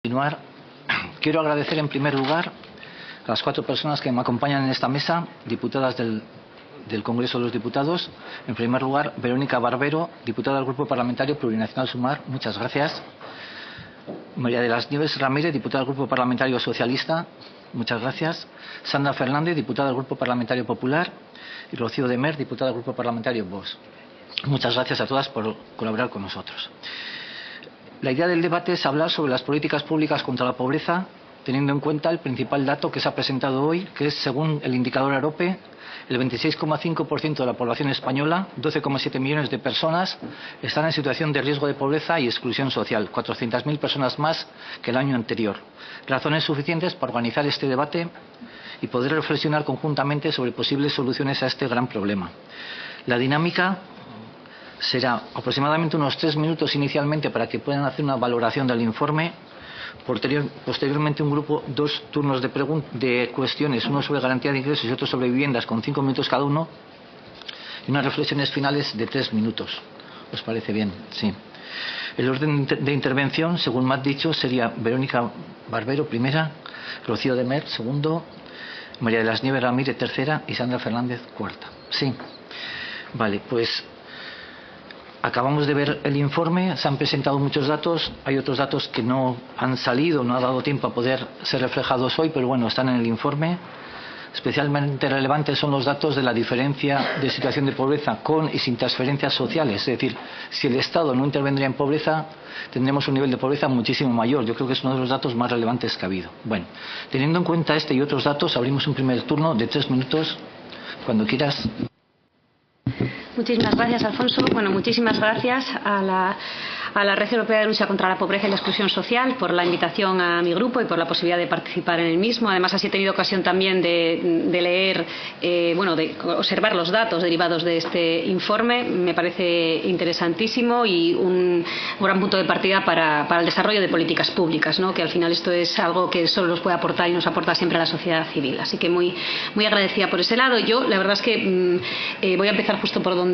Continuar. Quiero agradecer en primer lugar a las 4 personas que me acompañan en esta mesa, diputadas del Congreso de los Diputados. En primer lugar, Verónica Barbero, diputada del Grupo Parlamentario Plurinacional Sumar. Muchas gracias. María de las Nieves Ramírez, diputada del Grupo Parlamentario Socialista. Muchas gracias. Sandra Fernández, diputada del Grupo Parlamentario Popular. Y Rocío de Mer, diputada del Grupo Parlamentario Vox. Muchas gracias a todas por colaborar con nosotros. La idea del debate es hablar sobre las políticas públicas contra la pobreza, teniendo en cuenta el principal dato que se ha presentado hoy, que es, según el indicador AROPE, el 26,5% de la población española, 12,7 millones de personas, están en situación de riesgo de pobreza y exclusión social, 400.000 personas más que el año anterior. Razones suficientes para organizar este debate y poder reflexionar conjuntamente sobre posibles soluciones a este gran problema. La dinámica será aproximadamente unos 3 minutos inicialmente para que puedan hacer una valoración del informe. Posteriormente un grupo, 2 turnos de cuestiones, uno sobre garantía de ingresos y otro sobre viviendas, con 5 minutos cada uno, y unas reflexiones finales de 3 minutos. ¿Os parece bien? Sí. El orden de intervención, según me ha dicho, sería Verónica Barbero primera, Rocío de Mer segundo, María de las Nieves Ramírez tercera y Sandra Fernández cuarta. Sí. Vale, pues acabamos de ver el informe, se han presentado muchos datos, hay otros datos que no han salido, no ha dado tiempo a poder ser reflejados hoy, pero bueno, están en el informe. Especialmente relevantes son los datos de la diferencia de situación de pobreza con y sin transferencias sociales. Es decir, si el Estado no intervendría en pobreza, tendremos un nivel de pobreza muchísimo mayor. Yo creo que es uno de los datos más relevantes que ha habido. Bueno, teniendo en cuenta este y otros datos, abrimos un primer turno de 3 minutos, cuando quieras. Muchísimas gracias, Alfonso. Bueno, muchísimas gracias a la Red Europea de Lucha contra la Pobreza y la Exclusión Social por la invitación a mi grupo y por la posibilidad de participar en el mismo. Además, así he tenido ocasión también de leer, de observar los datos derivados de este informe. Me parece interesantísimo y un gran punto de partida para el desarrollo de políticas públicas, ¿no? Que al final esto es algo que solo nos puede aportar y nos aporta siempre a la sociedad civil. Así que muy agradecida por ese lado. Yo, la verdad es que voy a empezar justo por donde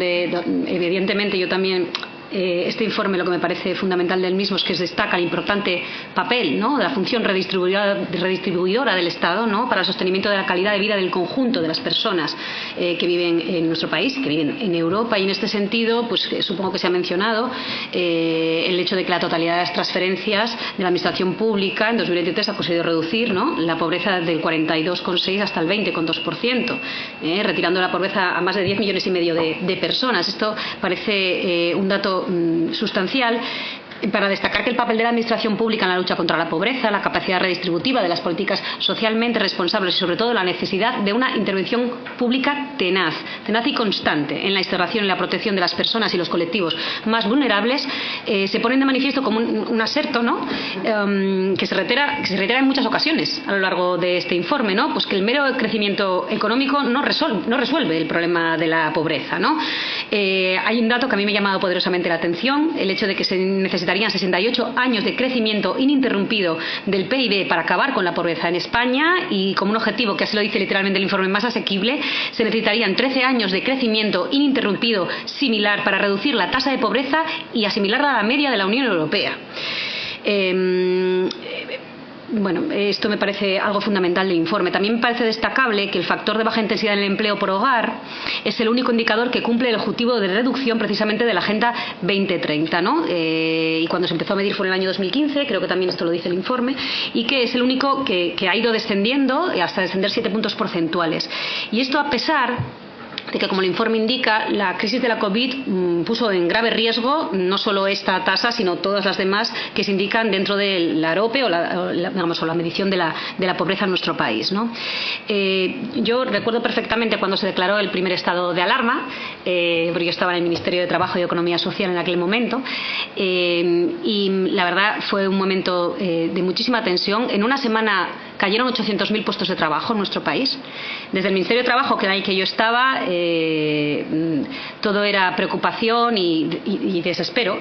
evidentemente yo también. Este informe, lo que me parece fundamental del mismo es que destaca el importante papel, ¿no?, de la función redistribuidora del Estado, ¿no?, para el sostenimiento de la calidad de vida del conjunto de las personas que viven en nuestro país, que viven en Europa. Y en este sentido, pues supongo que se ha mencionado el hecho de que la totalidad de las transferencias de la administración pública en 2023 ha conseguido reducir, ¿no?, la pobreza del 42,6 hasta el 20,2%, retirando la pobreza a más de 10,5 millones de personas. Esto parece un dato sustancial para destacar que el papel de la administración pública en la lucha contra la pobreza, la capacidad redistributiva de las políticas socialmente responsables y sobre todo la necesidad de una intervención pública tenaz y constante en la integración y la protección de las personas y los colectivos más vulnerables se ponen de manifiesto como un aserto, ¿no?, que se reitera en muchas ocasiones a lo largo de este informe, ¿no?, pues que el mero crecimiento económico no resuelve el problema de la pobreza, ¿no? Hay un dato que a mí me ha llamado poderosamente la atención, el hecho de que se necesitarían 68 años de crecimiento ininterrumpido del PIB para acabar con la pobreza en España, y como un objetivo que así lo dice literalmente el informe más asequible, se necesitarían 13 años de crecimiento ininterrumpido similar para reducir la tasa de pobreza y asimilarla a la media de la Unión Europea. Bueno, esto me parece algo fundamental del informe. También me parece destacable que el factor de baja intensidad en el empleo por hogar es el único indicador que cumple el objetivo de reducción precisamente de la Agenda 2030, ¿no? Y cuando se empezó a medir fue en el año 2015, creo que también esto lo dice el informe, y que es el único que ha ido descendiendo hasta descender 7 puntos porcentuales. Y esto a pesar de que, como el informe indica, la crisis de la COVID puso en grave riesgo no solo esta tasa, sino todas las demás que se indican dentro de la AROPE o la medición de la pobreza en nuestro país, ¿no? Yo recuerdo perfectamente cuando se declaró el primer estado de alarma, porque yo estaba en el Ministerio de Trabajo y Economía Social en aquel momento, y la verdad fue un momento de muchísima tensión. En una semana cayeron 800.000 puestos de trabajo en nuestro país. Desde el Ministerio de Trabajo, que era el que yo estaba, todo era preocupación y desespero,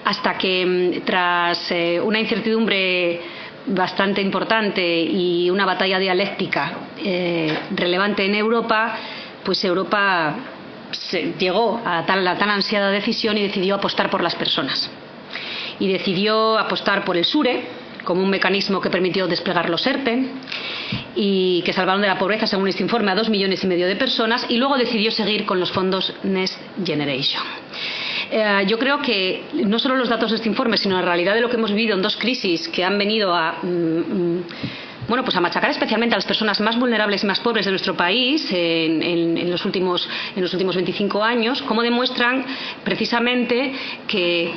hasta que tras una incertidumbre bastante importante y una batalla dialéctica relevante en Europa, pues Europa llegó a la tan ansiada decisión y decidió apostar por las personas. Y decidió apostar por el SURE, como un mecanismo que permitió desplegar los ERTE y que salvaron de la pobreza, según este informe, a 2,5 millones de personas, y luego decidió seguir con los fondos Next Generation. Yo creo que no solo los datos de este informe, sino la realidad de lo que hemos vivido en 2 crisis que han venido a machacar especialmente a las personas más vulnerables y más pobres de nuestro país en los últimos 25 años, como demuestran precisamente que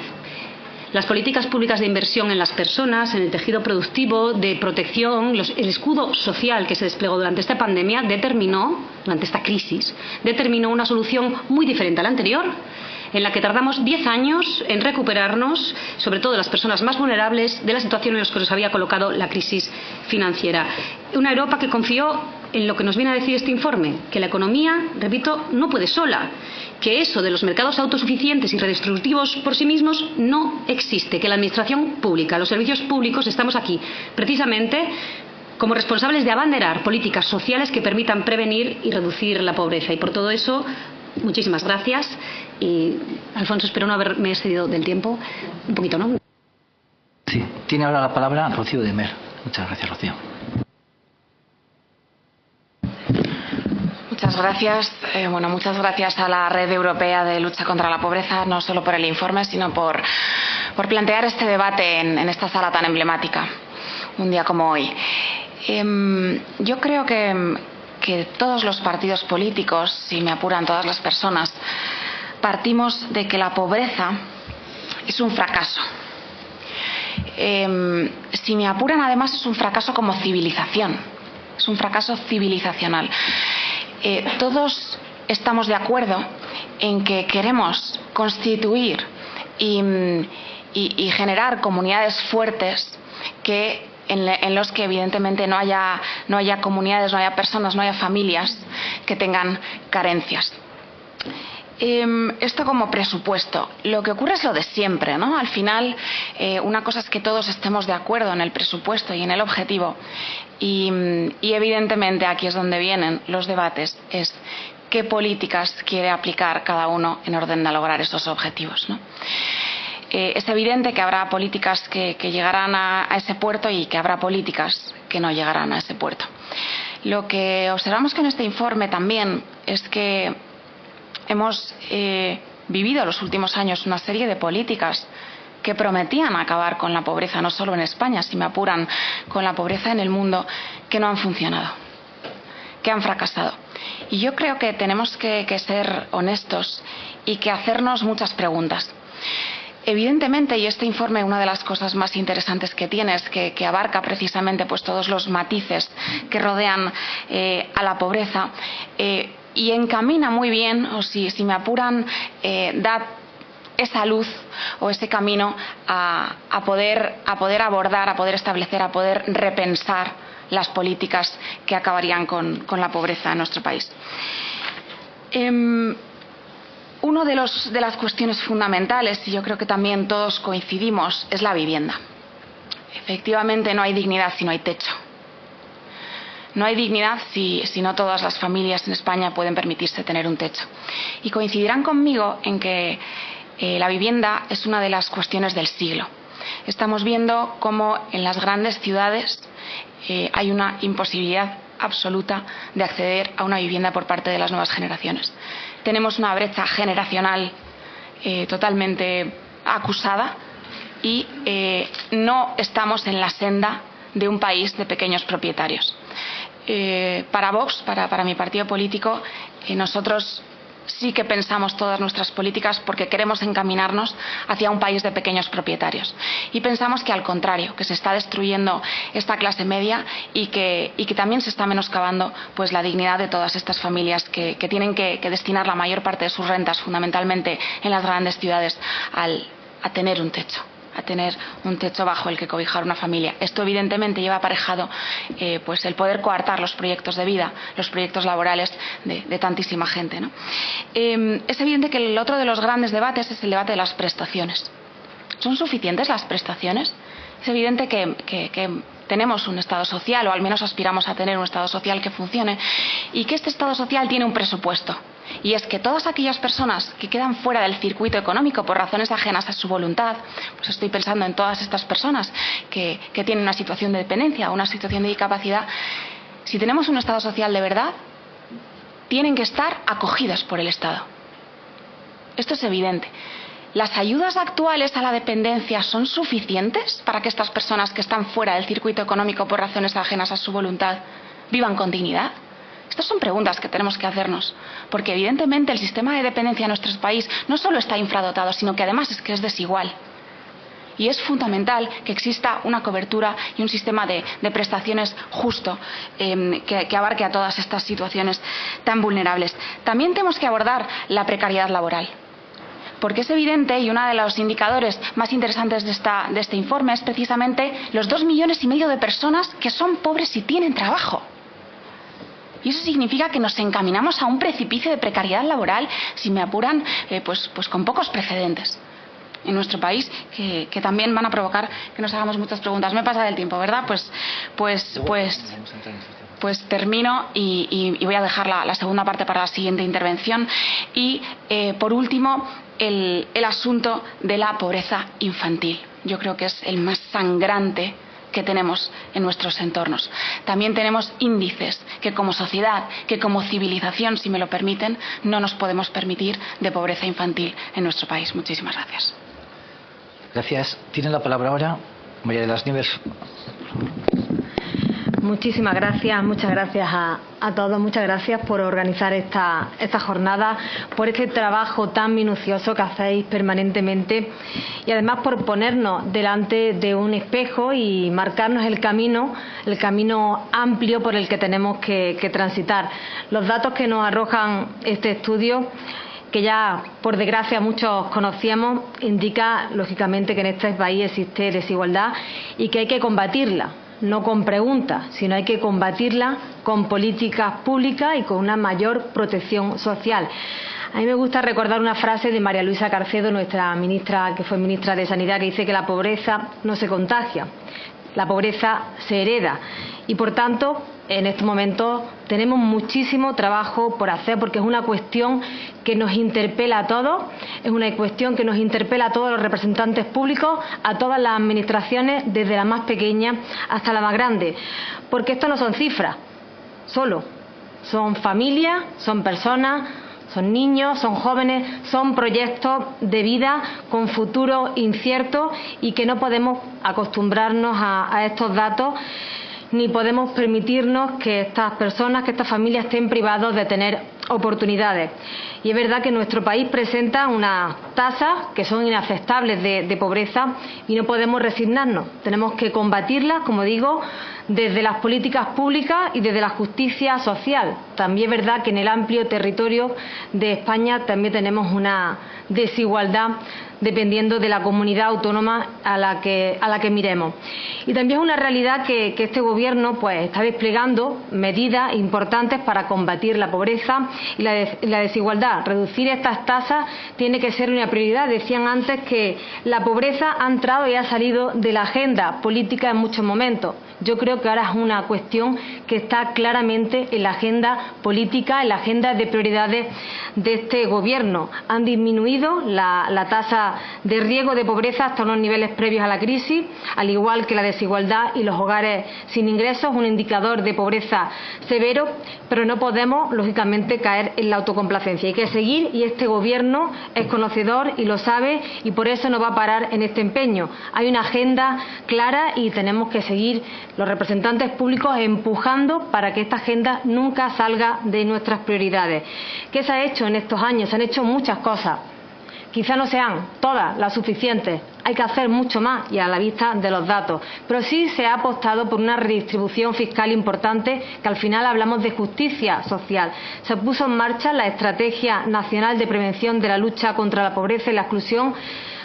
las políticas públicas de inversión en las personas, en el tejido productivo, de protección, el escudo social que se desplegó durante esta pandemia durante esta crisis, determinó una solución muy diferente a la anterior, en la que tardamos 10 años en recuperarnos, sobre todo las personas más vulnerables, de la situación en la que nos había colocado la crisis financiera. Una Europa que confió en lo que nos viene a decir este informe, que la economía, repito, no puede sola, que eso de los mercados autosuficientes y redistributivos por sí mismos no existe, que la administración pública, los servicios públicos, estamos aquí precisamente como responsables de abanderar políticas sociales que permitan prevenir y reducir la pobreza. Y por todo eso, muchísimas gracias. Y, Alfonso, espero no haberme excedido del tiempo. Un poquito, ¿no? Sí. Tiene ahora la palabra Rocío de Mer. Muchas gracias, Rocío. Muchas gracias. Muchas gracias a la Red Europea de Lucha contra la Pobreza, no solo por el informe, sino por plantear este debate en esta sala tan emblemática, un día como hoy. Yo creo que todos los partidos políticos, si me apuran todas las personas, partimos de que la pobreza es un fracaso. Si me apuran, además, es un fracaso como civilización, es un fracaso civilizacional. Todos estamos de acuerdo en que queremos constituir y generar comunidades fuertes en los que evidentemente no haya comunidades, no haya personas, no haya familias que tengan carencias. Esto como presupuesto. Lo que ocurre es lo de siempre, ¿no? Al final, una cosa es que todos estemos de acuerdo en el presupuesto y en el objetivo, y evidentemente aquí es donde vienen los debates, es qué políticas quiere aplicar cada uno en orden a lograr esos objetivos, ¿no? Es evidente que habrá políticas que llegarán a ese puerto y que habrá políticas que no llegarán a ese puerto. Lo que observamos con este informe también es que hemos vivido los últimos años una serie de políticas que prometían acabar con la pobreza, no solo en España, si me apuran, con la pobreza en el mundo, que no han funcionado, que han fracasado. Y yo creo que tenemos que ser honestos y que hacernos muchas preguntas. Evidentemente, y este informe, una de las cosas más interesantes que tiene es que abarca precisamente pues todos los matices que rodean a la pobreza, y encamina muy bien, o si me apuran, da esa luz o ese camino a poder abordar, a poder establecer, a poder repensar las políticas que acabarían con la pobreza en nuestro país. Una de las cuestiones fundamentales, y yo creo que también todos coincidimos, es la vivienda. Efectivamente, no hay dignidad si no hay techo. No hay dignidad si no todas las familias en España pueden permitirse tener un techo. Y coincidirán conmigo en que la vivienda es una de las cuestiones del siglo. Estamos viendo cómo en las grandes ciudades hay una imposibilidad absoluta de acceder a una vivienda por parte de las nuevas generaciones. Tenemos una brecha generacional totalmente acusada y no estamos en la senda de un país de pequeños propietarios. Para Vox, para mi partido político, nosotros sí que pensamos todas nuestras políticas porque queremos encaminarnos hacia un país de pequeños propietarios. Y pensamos que al contrario, que se está destruyendo esta clase media y que también se está menoscabando pues la dignidad de todas estas familias que tienen que destinar la mayor parte de sus rentas, fundamentalmente en las grandes ciudades, a tener un techo. A tener un techo bajo el que cobijar una familia. Esto evidentemente lleva aparejado pues el poder coartar los proyectos de vida, los proyectos laborales de tantísima gente, ¿no? Es evidente que el otro de los grandes debates es el debate de las prestaciones. ¿Son suficientes las prestaciones? Es evidente que tenemos un Estado social, o al menos aspiramos a tener un Estado social que funcione, y que este Estado social tiene un presupuesto. Y es que todas aquellas personas que quedan fuera del circuito económico por razones ajenas a su voluntad, pues estoy pensando en todas estas personas que tienen una situación de dependencia o una situación de discapacidad, si tenemos un Estado social de verdad, tienen que estar acogidos por el Estado. Esto es evidente. ¿Las ayudas actuales a la dependencia son suficientes para que estas personas que están fuera del circuito económico por razones ajenas a su voluntad vivan con dignidad? Estas son preguntas que tenemos que hacernos, porque evidentemente el sistema de dependencia en nuestro país no solo está infradotado, sino que además es que es desigual. Y es fundamental que exista una cobertura y un sistema de prestaciones justo que abarque a todas estas situaciones tan vulnerables. También tenemos que abordar la precariedad laboral, porque es evidente, y uno de los indicadores más interesantes de este informe es precisamente los 2,5 millones de personas que son pobres y tienen trabajo. Y eso significa que nos encaminamos a un precipicio de precariedad laboral, si me apuran, pues con pocos precedentes en nuestro país, que también van a provocar que nos hagamos muchas preguntas. Me pasa del tiempo, ¿verdad? Pues termino y voy a dejar la segunda parte para la siguiente intervención. Y por último, el asunto de la pobreza infantil. Yo creo que es el más sangrante que tenemos en nuestros entornos. También tenemos índices que como sociedad, que como civilización, si me lo permiten, no nos podemos permitir de pobreza infantil en nuestro país. Muchísimas gracias. Gracias. Tiene la palabra ahora María de las Nieves. Muchísimas gracias, muchas gracias a todos, muchas gracias por organizar esta jornada, por este trabajo tan minucioso que hacéis permanentemente y además por ponernos delante de un espejo y marcarnos el camino amplio por el que tenemos que transitar. Los datos que nos arrojan este estudio, que ya por desgracia muchos conocíamos, indica lógicamente que en este país existe desigualdad y que hay que combatirla. No con preguntas, sino hay que combatirla con políticas públicas y con una mayor protección social. A mí me gusta recordar una frase de María Luisa Carcedo, nuestra ministra, que fue ministra de Sanidad, que dice que la pobreza no se contagia, la pobreza se hereda. Y por tanto, en estos momentos tenemos muchísimo trabajo por hacer, porque es una cuestión que nos interpela a todos, es una cuestión que nos interpela a todos los representantes públicos, a todas las administraciones, desde la más pequeña hasta la más grande. Porque esto no son cifras solo, son familias, son personas, son niños, son jóvenes, son proyectos de vida con futuro incierto y que no podemos acostumbrarnos a estos datos, ni podemos permitirnos que estas personas, que estas familias estén privados de tener oportunidades. Y es verdad que nuestro país presenta unas tasas que son inaceptables de pobreza y no podemos resignarnos. Tenemos que combatirlas, como digo, desde las políticas públicas y desde la justicia social. También es verdad que en el amplio territorio de España también tenemos una desigualdad dependiendo de la comunidad autónoma a la que miremos. Y también es una realidad que este Gobierno pues está desplegando medidas importantes para combatir la pobreza y la desigualdad. Reducir estas tasas tiene que ser una prioridad. Decían antes que la pobreza ha entrado y ha salido de la agenda política en muchos momentos. Yo creo que ahora es una cuestión que está claramente en la agenda política, en la agenda de prioridades de este Gobierno. Han disminuido la tasa de riesgo de pobreza hasta unos niveles previos a la crisis, al igual que la desigualdad y los hogares sin ingresos, un indicador de pobreza severo, pero no podemos, lógicamente, caer en la autocomplacencia. Hay que seguir y este Gobierno es conocedor y lo sabe y por eso no va a parar en este empeño. Hay una agenda clara y tenemos que seguir los representantes públicos empujando para que esta agenda nunca salga de nuestras prioridades. ¿Qué se ha hecho en estos años? Se han hecho muchas cosas. Quizá no sean todas las suficientes, hay que hacer mucho más y a la vista de los datos, pero sí se ha apostado por una redistribución fiscal importante, que al final hablamos de justicia social. Se puso en marcha la Estrategia Nacional de Prevención de la Lucha contra la Pobreza y la Exclusión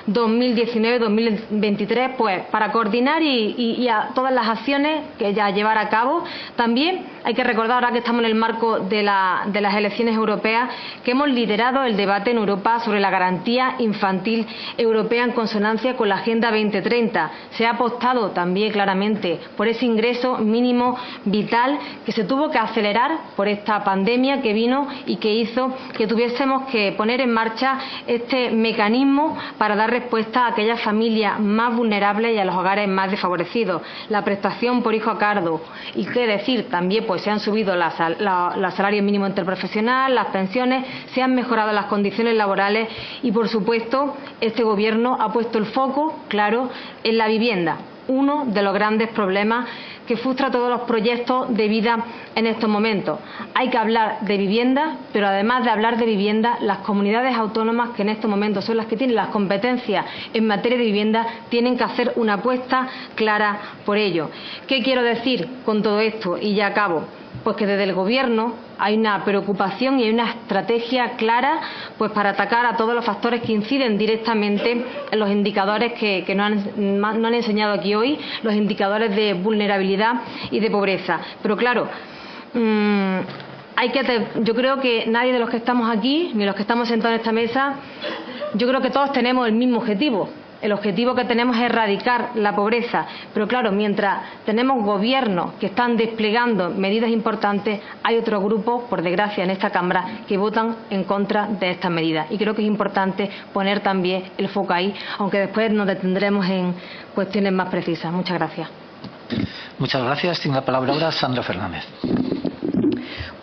2019-2023, pues para coordinar y a todas las acciones que ya llevar a cabo. También hay que recordar, ahora que estamos en el marco de las elecciones europeas, que hemos liderado el debate en Europa sobre la garantía infantil europea en consonancia con la Agenda 2030. Se ha apostado también claramente por ese ingreso mínimo vital que se tuvo que acelerar por esta pandemia que vino y que hizo que tuviésemos que poner en marcha este mecanismo para dar respuesta a aquellas familias más vulnerables y a los hogares más desfavorecidos. La prestación por hijo a cargo, y qué decir, también pues se han subido los salarios mínimos interprofesional, las pensiones, se han mejorado las condiciones laborales y, por supuesto, este Gobierno ha puesto el foco, claro, en la vivienda, uno de los grandes problemas que frustra todos los proyectos de vida en estos momentos. Hay que hablar de vivienda, pero además de hablar de vivienda, las comunidades autónomas, que en estos momentos son las que tienen las competencias en materia de vivienda, tienen que hacer una apuesta clara por ello. ¿Qué quiero decir con todo esto? Y ya acabo. Pues que desde el Gobierno hay una preocupación y hay una estrategia clara pues para atacar a todos los factores que inciden directamente en los indicadores que nos han enseñado aquí hoy, los indicadores de vulnerabilidad y de pobreza. Pero claro, yo creo que nadie de los que estamos aquí, ni los que estamos sentados en esta mesa, yo creo que todos tenemos el mismo objetivo. El objetivo que tenemos es erradicar la pobreza, pero claro, mientras tenemos gobiernos que están desplegando medidas importantes, hay otros grupos, por desgracia, en esta Cámara que votan en contra de estas medidas. Y creo que es importante poner también el foco ahí, aunque después nos detendremos en cuestiones más precisas. Muchas gracias. Muchas gracias. Tiene la palabra ahora Sandra Fernández.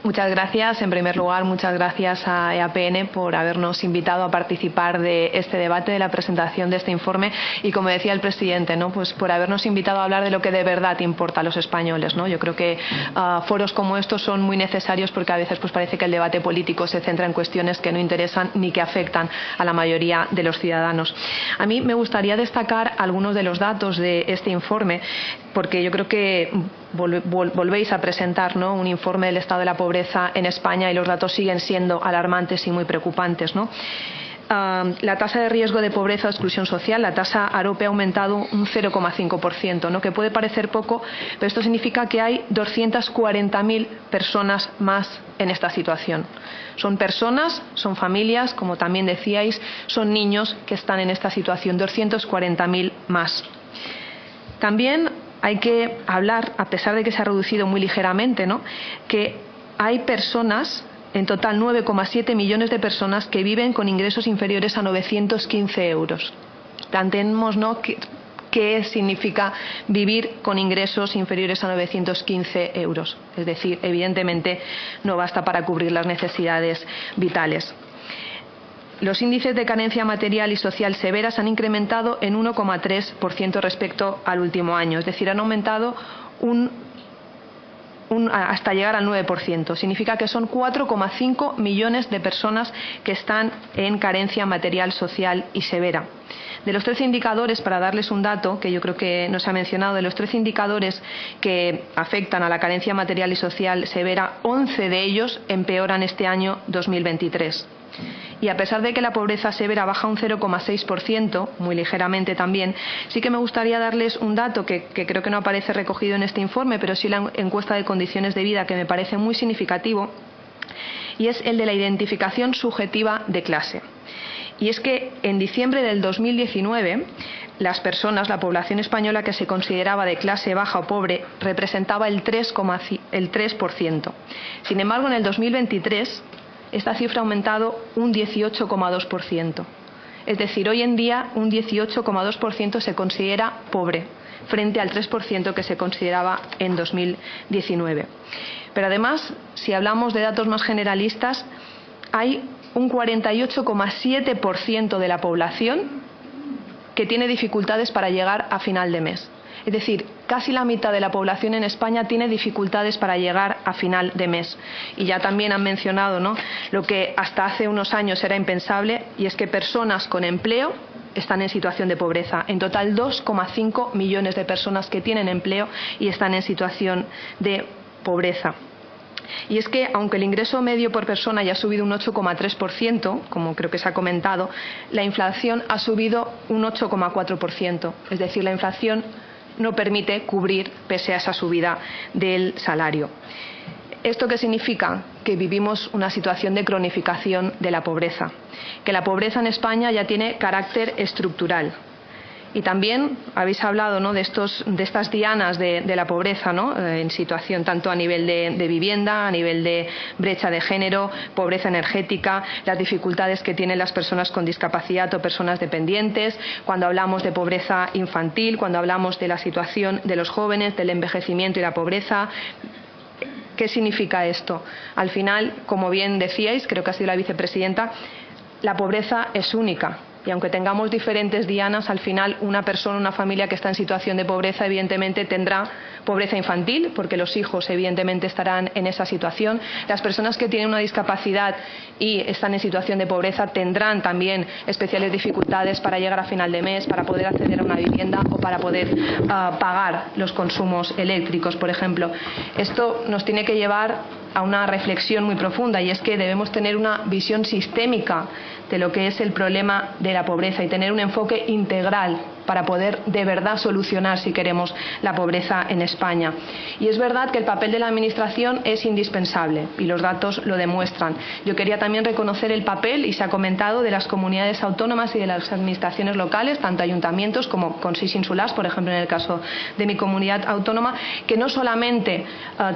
Muchas gracias. En primer lugar, muchas gracias a EAPN por habernos invitado a participar de este debate, de la presentación de este informe y, como decía el presidente, ¿no? Pues por habernos invitado a hablar de lo que de verdad importa a los españoles, ¿no? Yo creo que foros como estos son muy necesarios porque a veces pues parece que el debate político se centra en cuestiones que no interesan ni que afectan a la mayoría de los ciudadanos. A mí me gustaría destacar algunos de los datos de este informe porque yo creo que volvéis a presentar, ¿no?, un informe del estado de la pobreza en España y los datos siguen siendo alarmantes y muy preocupantes, ¿no? La tasa de riesgo de pobreza o exclusión social, la tasa AROPE, ha aumentado un 0,5%, ¿no?, que puede parecer poco, pero esto significa que hay 240.000 personas más en esta situación. Son personas, son familias, como también decíais, son niños que están en esta situación, 240.000 más. También hay que hablar, a pesar de que se ha reducido muy ligeramente, ¿no?, que hay personas, en total 9,7 millones de personas, que viven con ingresos inferiores a 915 euros. Planteemos, ¿no?, qué significa vivir con ingresos inferiores a 915 euros. Es decir, evidentemente no basta para cubrir las necesidades vitales. Los índices de carencia material y social severa se han incrementado en 1,3% respecto al último año, es decir, han aumentado hasta llegar al 9%. Significa que son 4,5 millones de personas que están en carencia material, social y severa. De los 13 indicadores, para darles un dato que yo creo que no se ha mencionado, de los 13 indicadores que afectan a la carencia material y social severa, 11 de ellos empeoran este año 2023. Y a pesar de que la pobreza severa baja un 0,6%, muy ligeramente también, sí que me gustaría darles un dato que creo que no aparece recogido en este informe, pero sí la encuesta de condiciones de vida, que me parece muy significativo, y es el de la identificación subjetiva de clase. Y es que en diciembre del 2019, las personas, la población española que se consideraba de clase baja o pobre, representaba el 3%. Sin embargo, en el 2023, esta cifra ha aumentado un 18,2%. Es decir, hoy en día un 18,2% se considera pobre, frente al 3% que se consideraba en 2019. Pero además, si hablamos de datos más generalistas, hay un 48,7% de la población que tiene dificultades para llegar a final de mes. Es decir, casi la mitad de la población en España tiene dificultades para llegar a final de mes. Y ya también han mencionado, ¿no?, lo que hasta hace unos años era impensable, y es que personas con empleo están en situación de pobreza. En total, 2,5 millones de personas que tienen empleo y están en situación de pobreza. Y es que, aunque el ingreso medio por persona ya ha subido un 8,3%, como creo que se ha comentado, la inflación ha subido un 8,4%. Es decir, la inflación no permite cubrir pese a esa subida del salario. ¿Esto qué significa? Que vivimos una situación de cronificación de la pobreza, que la pobreza en España ya tiene carácter estructural. Y también habéis hablado, ¿no?, de estas dianas de la pobreza, ¿no?, en situación tanto a nivel de vivienda, a nivel de brecha de género, pobreza energética, las dificultades que tienen las personas con discapacidad o personas dependientes, cuando hablamos de pobreza infantil, cuando hablamos de la situación de los jóvenes, del envejecimiento y la pobreza. ¿Qué significa esto? Al final, como bien decíais, creo que ha sido la vicepresidenta, la pobreza es única. Y aunque tengamos diferentes dianas, al final una persona, una familia que está en situación de pobreza, evidentemente tendrá pobreza infantil, porque los hijos evidentemente estarán en esa situación. Las personas que tienen una discapacidad y están en situación de pobreza tendrán también especiales dificultades para llegar a final de mes, para poder acceder a una vivienda o para poder pagar los consumos eléctricos, por ejemplo. Esto nos tiene que llevar a una reflexión muy profunda, y es que debemos tener una visión sistémica de lo que es el problema de la pobreza y tener un enfoque integral para poder de verdad solucionar, si queremos, la pobreza en España. Y es verdad que el papel de la Administración es indispensable y los datos lo demuestran. Yo quería también reconocer el papel, y se ha comentado, de las comunidades autónomas y de las administraciones locales, tanto ayuntamientos como consells insulars, por ejemplo en el caso de mi comunidad autónoma, que no solamente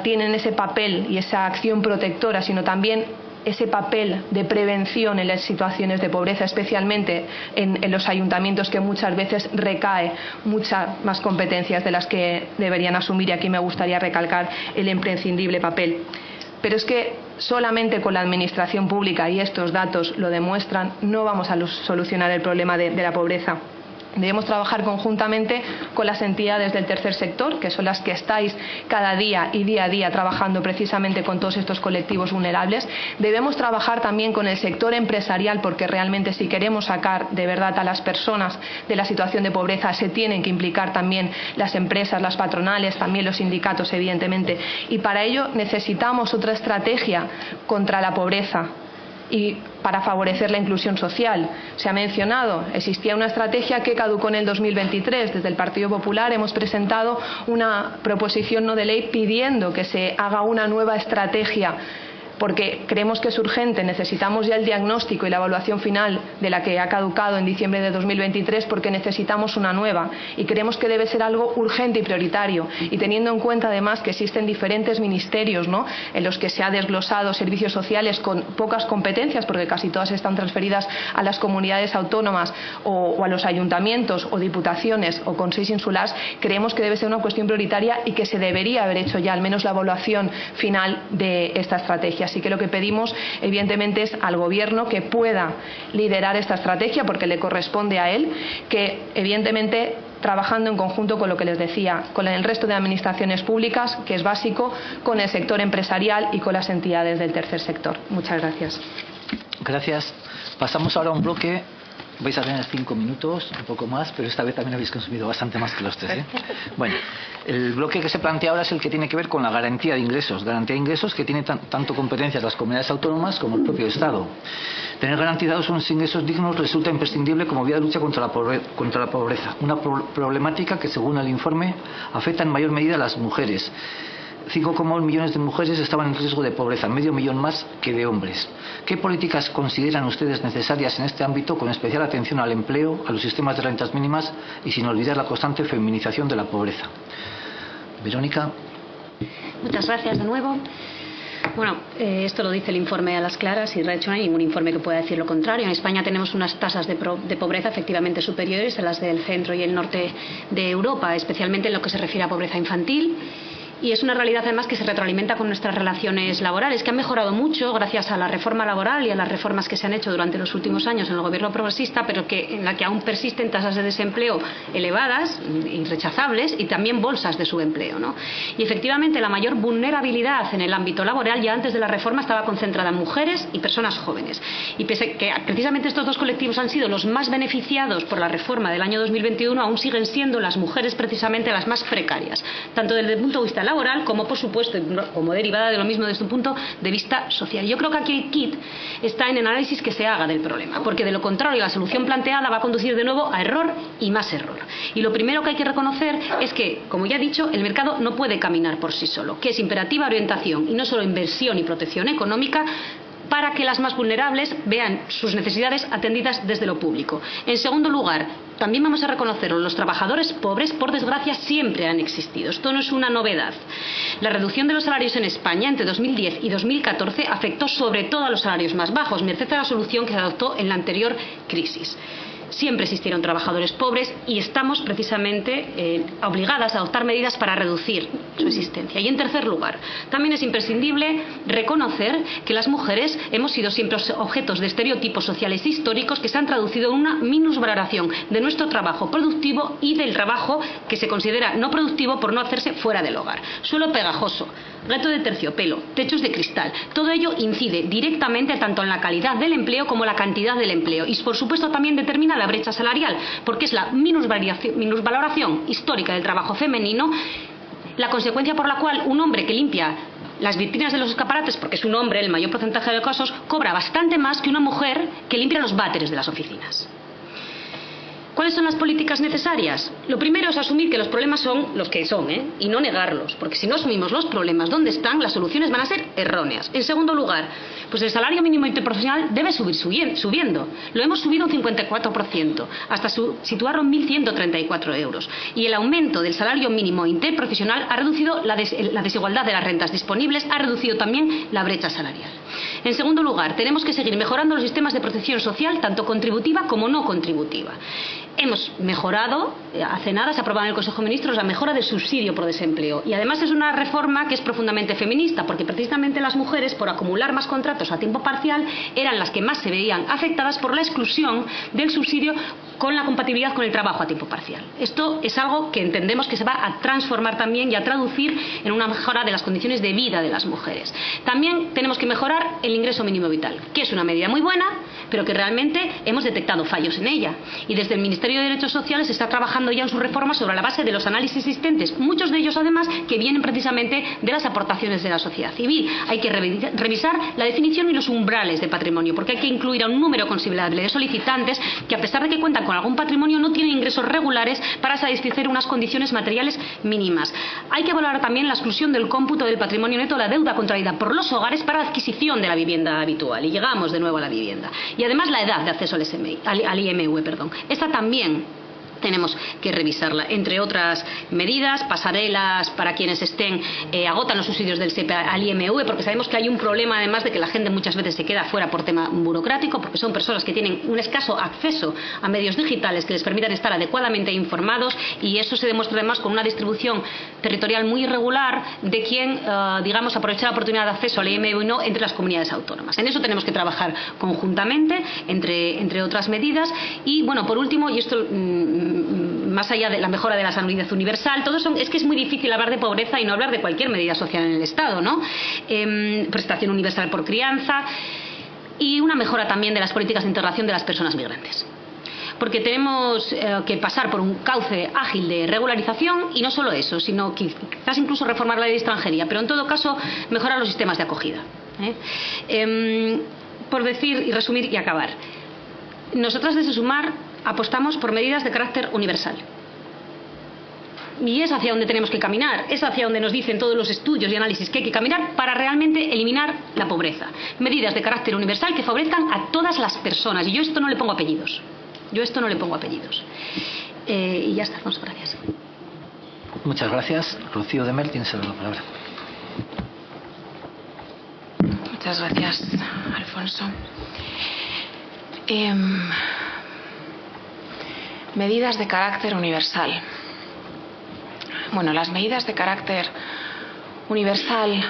tienen ese papel y esa acción protectora, sino también ese papel de prevención en las situaciones de pobreza, especialmente en los ayuntamientos, que muchas veces recae muchas más competencias de las que deberían asumir, y aquí me gustaría recalcar el imprescindible papel. Pero es que solamente con la administración pública, y estos datos lo demuestran, no vamos a solucionar el problema de la pobreza. Debemos trabajar conjuntamente con las entidades del tercer sector, que son las que estáis cada día y día a día trabajando precisamente con todos estos colectivos vulnerables. Debemos trabajar también con el sector empresarial, porque realmente, si queremos sacar de verdad a las personas de la situación de pobreza, se tienen que implicar también las empresas, las patronales, también los sindicatos, evidentemente. Y para ello necesitamos otra estrategia contra la pobreza y para favorecer la inclusión social. Se ha mencionado, existía una estrategia que caducó en el 2023. Desde el Partido Popular hemos presentado una proposición no de ley pidiendo que se haga una nueva estrategia, porque creemos que es urgente. Necesitamos ya el diagnóstico y la evaluación final de la que ha caducado en diciembre de 2023, porque necesitamos una nueva, y creemos que debe ser algo urgente y prioritario, y teniendo en cuenta además que existen diferentes ministerios, ¿no?, en los que se ha desglosado servicios sociales con pocas competencias, porque casi todas están transferidas a las comunidades autónomas o a los ayuntamientos o diputaciones o consells insulars. Creemos que debe ser una cuestión prioritaria y que se debería haber hecho ya al menos la evaluación final de esta estrategia. Así que lo que pedimos, evidentemente, es al Gobierno que pueda liderar esta estrategia, porque le corresponde a él, que evidentemente, trabajando en conjunto con lo que les decía, con el resto de administraciones públicas, que es básico, con el sector empresarial y con las entidades del tercer sector. Muchas gracias. Gracias. Pasamos ahora a un bloque. Vais a tener 5 minutos, un poco más, pero esta vez también habéis consumido bastante más que los 3, ¿eh? Bueno, el bloque que se plantea ahora es el que tiene que ver con la garantía de ingresos que tiene tanto competencias las comunidades autónomas como el propio Estado. Tener garantizados unos ingresos dignos resulta imprescindible como vía de lucha contra la pobreza, una problemática que, según el informe, afecta en mayor medida a las mujeres. 5,1 millones de mujeres estaban en riesgo de pobreza, medio millón más que de hombres. ¿Qué políticas consideran ustedes necesarias en este ámbito, con especial atención al empleo, a los sistemas de rentas mínimas y sin olvidar la constante feminización de la pobreza? Verónica. Muchas gracias de nuevo. Bueno, esto lo dice el informe a las claras, y de hecho no hay ningún informe que pueda decir lo contrario. En España tenemos unas tasas de pobreza efectivamente superiores a las del centro y el norte de Europa, especialmente en lo que se refiere a pobreza infantil. Y es una realidad además que se retroalimenta con nuestras relaciones laborales, que han mejorado mucho gracias a la reforma laboral y a las reformas que se han hecho durante los últimos años en el gobierno progresista, pero en la que aún persisten tasas de desempleo elevadas, irrechazables, y también bolsas de subempleo, ¿no? Y efectivamente la mayor vulnerabilidad en el ámbito laboral ya antes de la reforma estaba concentrada en mujeres y personas jóvenes. Y pese a que precisamente estos dos colectivos han sido los más beneficiados por la reforma del año 2021, aún siguen siendo las mujeres precisamente las más precarias, tanto desde el punto de vista laboral, como por supuesto, como derivada de lo mismo desde un punto de vista social. Yo creo que aquí el kit está en el análisis que se haga del problema, porque de lo contrario la solución planteada va a conducir de nuevo a error y más error. Y lo primero que hay que reconocer es que, como ya he dicho, el mercado no puede caminar por sí solo, que es imperativa orientación y no solo inversión y protección económica para que las más vulnerables vean sus necesidades atendidas desde lo público. En segundo lugar, también vamos a reconocerlo, los trabajadores pobres, por desgracia, siempre han existido. Esto no es una novedad. La reducción de los salarios en España entre 2010 y 2014 afectó sobre todo a los salarios más bajos, merced a la solución que se adoptó en la anterior crisis. Siempre existieron trabajadores pobres y estamos precisamente obligadas a adoptar medidas para reducir su existencia. Y en tercer lugar, también es imprescindible reconocer que las mujeres hemos sido siempre objetos de estereotipos sociales e históricos que se han traducido en una minusvaloración de nuestro trabajo productivo y del trabajo que se considera no productivo por no hacerse fuera del hogar. Suelo pegajoso, gato de terciopelo, techos de cristal. Todo ello incide directamente tanto en la calidad del empleo como la cantidad del empleo y por supuesto también determina la brecha salarial, porque es la minusvaloración histórica del trabajo femenino la consecuencia por la cual un hombre que limpia las vitrinas de los escaparates, porque es un hombre, el mayor porcentaje de casos, cobra bastante más que una mujer que limpia los váteres de las oficinas. ¿Cuáles son las políticas necesarias? Lo primero es asumir que los problemas son los que son, y no negarlos, porque si no asumimos los problemas donde están, las soluciones van a ser erróneas. En segundo lugar, pues el salario mínimo interprofesional debe seguir subiendo. Lo hemos subido un 54%, hasta situarlo en 1.134 euros. Y el aumento del salario mínimo interprofesional ha reducido la desigualdad de las rentas disponibles, ha reducido también la brecha salarial. En segundo lugar, tenemos que seguir mejorando los sistemas de protección social, tanto contributiva como no contributiva. Hemos mejorado, hace nada se aprobaba en el Consejo de Ministros la mejora del subsidio por desempleo y además es una reforma que es profundamente feminista porque precisamente las mujeres por acumular más contratos a tiempo parcial eran las que más se veían afectadas por la exclusión del subsidio con la compatibilidad con el trabajo a tiempo parcial. Esto es algo que entendemos que se va a transformar también y a traducir en una mejora de las condiciones de vida de las mujeres. También tenemos que mejorar el ingreso mínimo vital, que es una medida muy buena, pero que realmente hemos detectado fallos en ella y desde el Ministerio de Derechos Sociales se está trabajando ya en su reforma sobre la base de los análisis existentes, muchos de ellos además que vienen precisamente de las aportaciones de la sociedad civil. Hay que revisar la definición y los umbrales de patrimonio, porque hay que incluir a un número considerable de solicitantes que a pesar de que cuentan con algún patrimonio no tienen ingresos regulares para satisfacer unas condiciones materiales mínimas. Hay que valorar también la exclusión del cómputo del patrimonio neto de la deuda contraída por los hogares para la adquisición de la vivienda habitual y llegamos de nuevo a la vivienda. Y además la edad de acceso al IMV. Esta también tenemos que revisarla, entre otras medidas, pasarelas para quienes agotan los subsidios del SEPE al IMV, porque sabemos que hay un problema además de que la gente muchas veces se queda fuera por tema burocrático, porque son personas que tienen un escaso acceso a medios digitales que les permitan estar adecuadamente informados y eso se demuestra además con una distribución territorial muy irregular de quien, digamos, aprovecha la oportunidad de acceso al IMV y no entre las comunidades autónomas. En eso tenemos que trabajar conjuntamente, entre otras medidas. Y bueno, por último, y esto más allá de la mejora de la sanidad universal, es que es muy difícil hablar de pobreza y no hablar de cualquier medida social en el Estado, ¿no? Prestación universal por crianza y una mejora también de las políticas de integración de las personas migrantes. Porque tenemos que pasar por un cauce ágil de regularización y no solo eso, sino quizás incluso reformar la ley de extranjería, pero en todo caso mejorar los sistemas de acogida. Por decir y resumir y acabar, nosotras desde Sumar apostamos por medidas de carácter universal. Y es hacia donde tenemos que caminar, es hacia donde nos dicen todos los estudios y análisis que hay que caminar para realmente eliminar la pobreza. Medidas de carácter universal que favorezcan a todas las personas. Y yo esto no le pongo apellidos. Y ya está, Alfonso, gracias. Muchas gracias. Rocío de Mel, tienes la palabra. Muchas gracias, Alfonso. Medidas de carácter universal. Bueno, las medidas de carácter universal,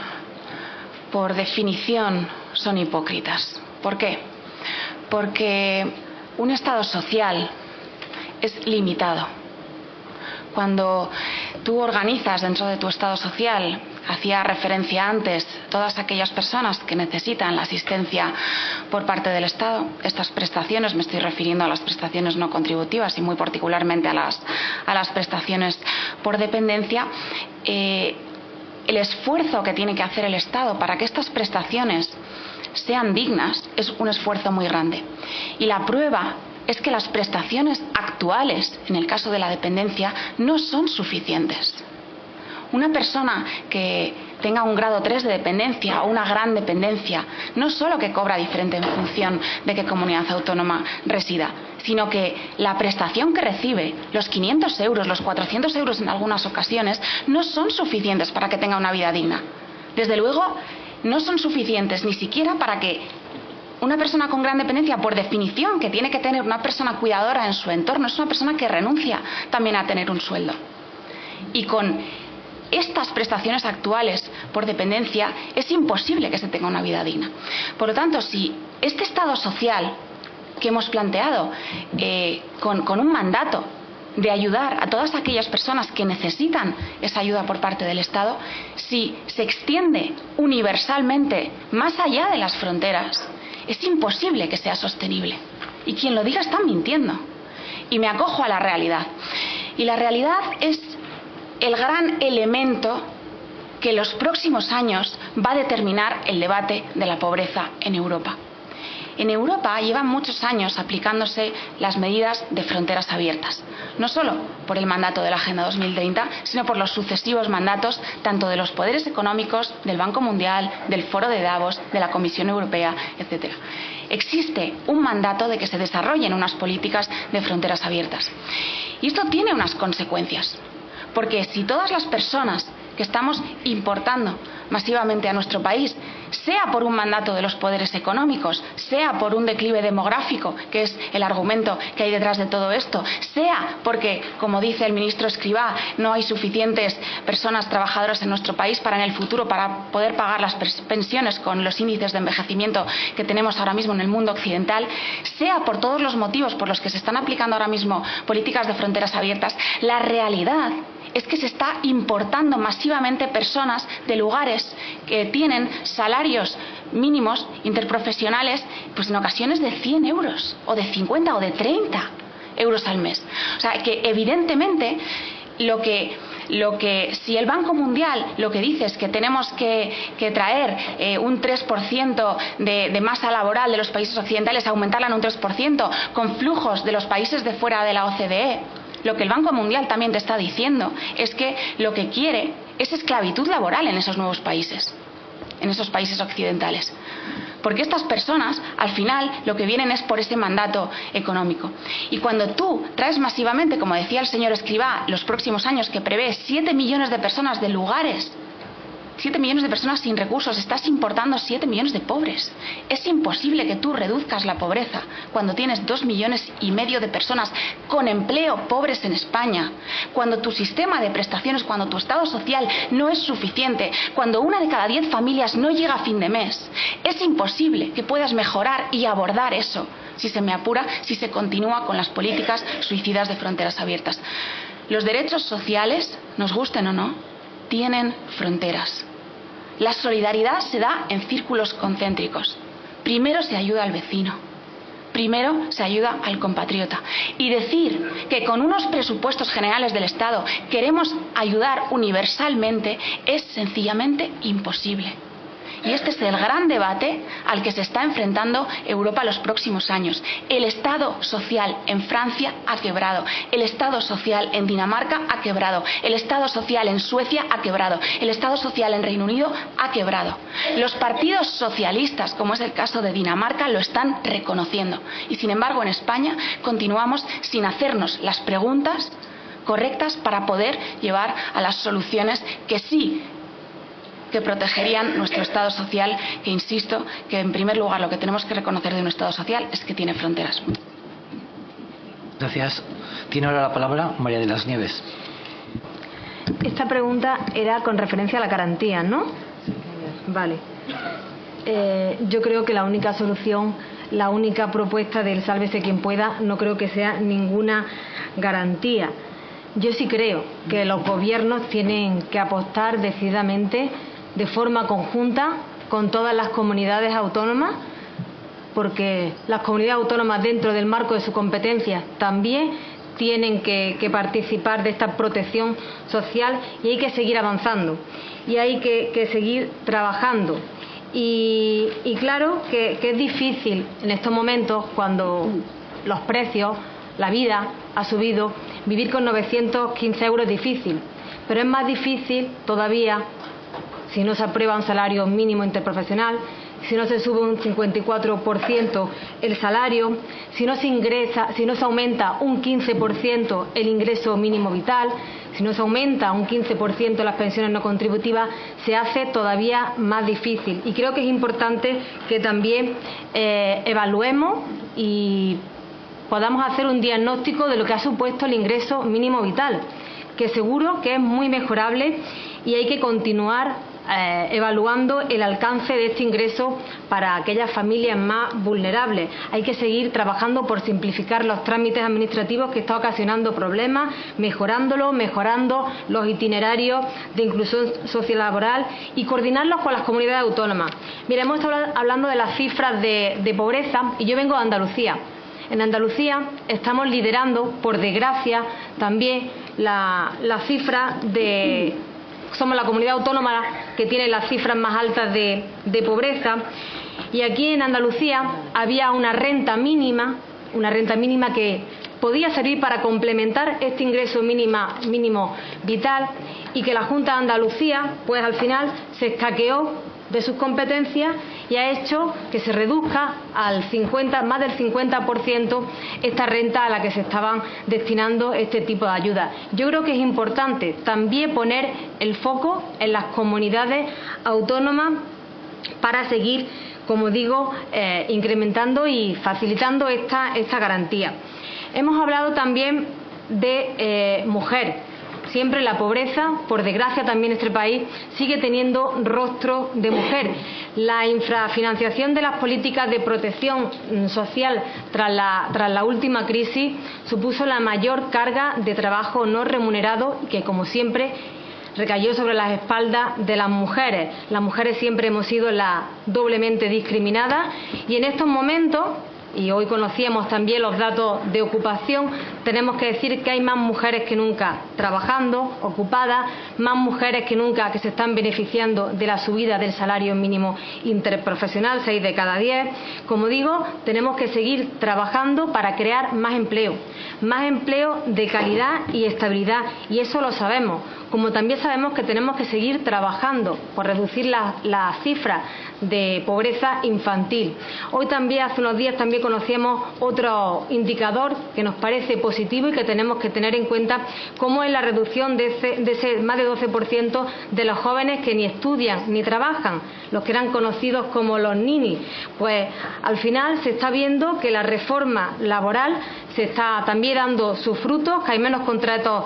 por definición, son hipócritas. ¿Por qué? Porque un Estado social es limitado. Cuando tú organizas dentro de tu Estado social, hacía referencia antes, todas aquellas personas que necesitan la asistencia por parte del Estado, estas prestaciones, me estoy refiriendo a las prestaciones no contributivas y muy particularmente a las prestaciones por dependencia, el esfuerzo que tiene que hacer el Estado para que estas prestaciones sean dignas es un esfuerzo muy grande. Y la prueba es que las prestaciones actuales, en el caso de la dependencia, no son suficientes. Una persona que tenga un grado 3 de dependencia o una gran dependencia, no solo que cobra diferente en función de qué comunidad autónoma resida, sino que la prestación que recibe, los 500 euros, los 400 euros en algunas ocasiones, no son suficientes para que tenga una vida digna. Desde luego, no son suficientes ni siquiera para que una persona con gran dependencia, por definición, que tiene que tener una persona cuidadora en su entorno, es una persona que renuncia también a tener un sueldo. Y con estas prestaciones actuales por dependencia es imposible que se tenga una vida digna. Por lo tanto, si este Estado social que hemos planteado con un mandato de ayudar a todas aquellas personas que necesitan esa ayuda por parte del Estado, si se extiende universalmente más allá de las fronteras, es imposible que sea sostenible. Y quien lo diga está mintiendo. Y me acojo a la realidad. Y la realidad es el gran elemento que en los próximos años va a determinar el debate de la pobreza en Europa. En Europa llevan muchos años aplicándose las medidas de fronteras abiertas, no solo por el mandato de la Agenda 2030, sino por los sucesivos mandatos tanto de los poderes económicos, del Banco Mundial, del Foro de Davos, de la Comisión Europea, etc. Existe un mandato de que se desarrollen unas políticas de fronteras abiertas. Y esto tiene unas consecuencias, porque si todas las personas que estamos importando masivamente a nuestro país, sea por un mandato de los poderes económicos, sea por un declive demográfico, que es el argumento que hay detrás de todo esto, sea porque, como dice el ministro Escrivá, no hay suficientes personas trabajadoras en nuestro país para en el futuro para poder pagar las pensiones con los índices de envejecimiento que tenemos ahora mismo en el mundo occidental, sea por todos los motivos por los que se están aplicando ahora mismo políticas de fronteras abiertas, la realidad es que se está importando masivamente personas de lugares que tienen salarios mínimos interprofesionales, pues en ocasiones de 100 euros, o de 50 o de 30 euros al mes. O sea, que evidentemente si el Banco Mundial lo que dice es que tenemos que traer un 3% de masa laboral de los países occidentales, aumentarla en un 3%, con flujos de los países de fuera de la OCDE, lo que el Banco Mundial también te está diciendo es que lo que quiere es esclavitud laboral en esos nuevos países, en esos países occidentales. Porque estas personas, al final, lo que vienen es por ese mandato económico. Y cuando tú traes masivamente, como decía el señor Escrivá, los próximos años que prevé 7 millones de personas de lugares, 7 millones de personas sin recursos, estás importando 7 millones de pobres. Es imposible que tú reduzcas la pobreza cuando tienes 2,5 millones de personas con empleo pobres en España, cuando tu sistema de prestaciones, cuando tu estado social no es suficiente, cuando 1 de cada 10 familias no llega a fin de mes. Es imposible que puedas mejorar y abordar eso, si se me apura, si se continúa con las políticas suicidas de fronteras abiertas. Los derechos sociales, nos gusten o no, tienen fronteras. La solidaridad se da en círculos concéntricos. Primero se ayuda al vecino, primero se ayuda al compatriota. Y decir que con unos presupuestos generales del Estado queremos ayudar universalmente es sencillamente imposible. Y este es el gran debate al que se está enfrentando Europa los próximos años. El Estado social en Francia ha quebrado, el Estado social en Dinamarca ha quebrado, el Estado social en Suecia ha quebrado, el Estado social en Reino Unido ha quebrado. Los partidos socialistas, como es el caso de Dinamarca, lo están reconociendo. Y sin embargo, en España continuamos sin hacernos las preguntas correctas para poder llevar a las soluciones que sí que protegerían nuestro Estado social, que insisto, que en primer lugar lo que tenemos que reconocer de un Estado social es que tiene fronteras. Gracias. Tiene ahora la palabra María de las Nieves. Esta pregunta era con referencia a la garantía, ¿no? Vale. Yo creo que la única solución, la única propuesta del sálvese quien pueda, no creo que sea ninguna garantía. Yo sí creo que los gobiernos tienen que apostar decididamente de forma conjunta con todas las comunidades autónomas, porque las comunidades autónomas dentro del marco de su competencia también tienen que participar de esta protección social, y hay que seguir avanzando y hay que seguir trabajando. Y claro que es difícil en estos momentos, cuando los precios, la vida ha subido, vivir con 915 euros es difícil, pero es más difícil todavía si no se aprueba un salario mínimo interprofesional, si no se sube un 54% el salario, si no se aumenta un 15% el ingreso mínimo vital, si no se aumenta un 15% las pensiones no contributivas, se hace todavía más difícil. Y creo que es importante que también evaluemos y podamos hacer un diagnóstico de lo que ha supuesto el ingreso mínimo vital, que seguro que es muy mejorable, y hay que continuar evaluando el alcance de este ingreso para aquellas familias más vulnerables. Hay que seguir trabajando por simplificar los trámites administrativos que están ocasionando problemas, mejorando los itinerarios de inclusión sociolaboral y coordinarlos con las comunidades autónomas. Mira, hemos estado hablando de las cifras de pobreza, y yo vengo de Andalucía. En Andalucía estamos liderando, por desgracia, también la cifra de... Somos la comunidad autónoma que tiene las cifras más altas de pobreza, y aquí en Andalucía había una renta mínima que podía servir para complementar este ingreso mínimo vital, y que la Junta de Andalucía pues al final se escaqueó de sus competencias y ha hecho que se reduzca al más del 50% esta renta a la que se estaban destinando este tipo de ayudas. Yo creo que es importante también poner el foco en las comunidades autónomas para seguir, como digo, incrementando y facilitando esta garantía. Hemos hablado también de mujer. Siempre la pobreza, por desgracia también en este país, sigue teniendo rostro de mujer. La infrafinanciación de las políticas de protección social tras la última crisis supuso la mayor carga de trabajo no remunerado, que, como siempre, recayó sobre las espaldas de las mujeres. Las mujeres siempre hemos sido las doblemente discriminadas, y en estos momentos, y hoy conocíamos también los datos de ocupación, tenemos que decir que hay más mujeres que nunca trabajando, ocupadas, más mujeres que nunca que se están beneficiando de la subida del salario mínimo interprofesional, 6 de cada 10. Como digo, tenemos que seguir trabajando para crear más empleo de calidad y estabilidad, y eso lo sabemos. Como también sabemos que tenemos que seguir trabajando por reducir las cifras de pobreza infantil. Hoy también, hace unos días, también conocíamos otro indicador que nos parece positivo y que tenemos que tener en cuenta, como es la reducción de ese más de 12% de los jóvenes que ni estudian ni trabajan, los que eran conocidos como los ninis. Pues al final se está viendo que la reforma laboral se está también dando sus frutos, que hay menos contratos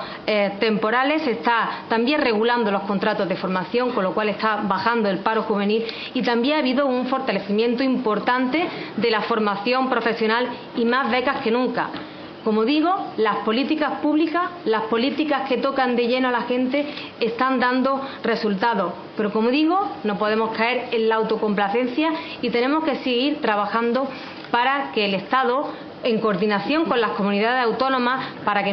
temporales, se está también regulando los contratos de formación, con lo cual está bajando el paro juvenil, y también ha habido un fortalecimiento importante de la formación profesional y más becas que nunca. Como digo, las políticas públicas, las políticas que tocan de lleno a la gente, están dando resultados. Pero, como digo, no podemos caer en la autocomplacencia y tenemos que seguir trabajando para que el Estado, en coordinación con las comunidades autónomas, para que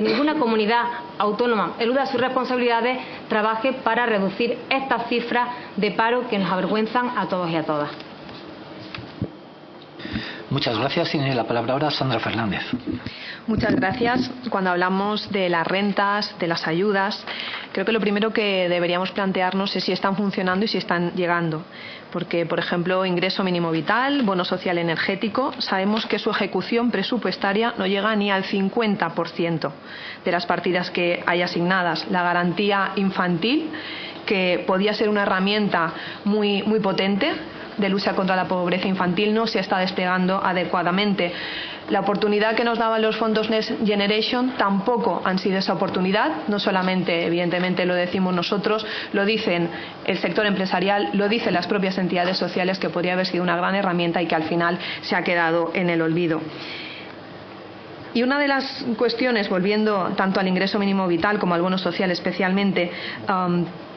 ninguna comunidad autónoma eluda sus responsabilidades, trabaje para reducir estas cifras de paro que nos avergüenzan a todos y a todas. Muchas gracias. Tiene la palabra ahora Sandra Fernández. Muchas gracias. Cuando hablamos de las rentas, de las ayudas, creo que lo primero que deberíamos plantearnos es si están funcionando y si están llegando. Porque, por ejemplo, ingreso mínimo vital, bono social energético, sabemos que su ejecución presupuestaria no llega ni al 50% de las partidas que hay asignadas. La garantía infantil, que podía ser una herramienta muy potente de lucha contra la pobreza infantil, no se está desplegando adecuadamente. La oportunidad que nos daban los fondos Next Generation tampoco han sido esa oportunidad. No solamente, evidentemente, lo decimos nosotros, lo dicen el sector empresarial, lo dicen las propias entidades sociales, que podría haber sido una gran herramienta y que al final se ha quedado en el olvido. Y una de las cuestiones, volviendo tanto al ingreso mínimo vital como al bono social especialmente,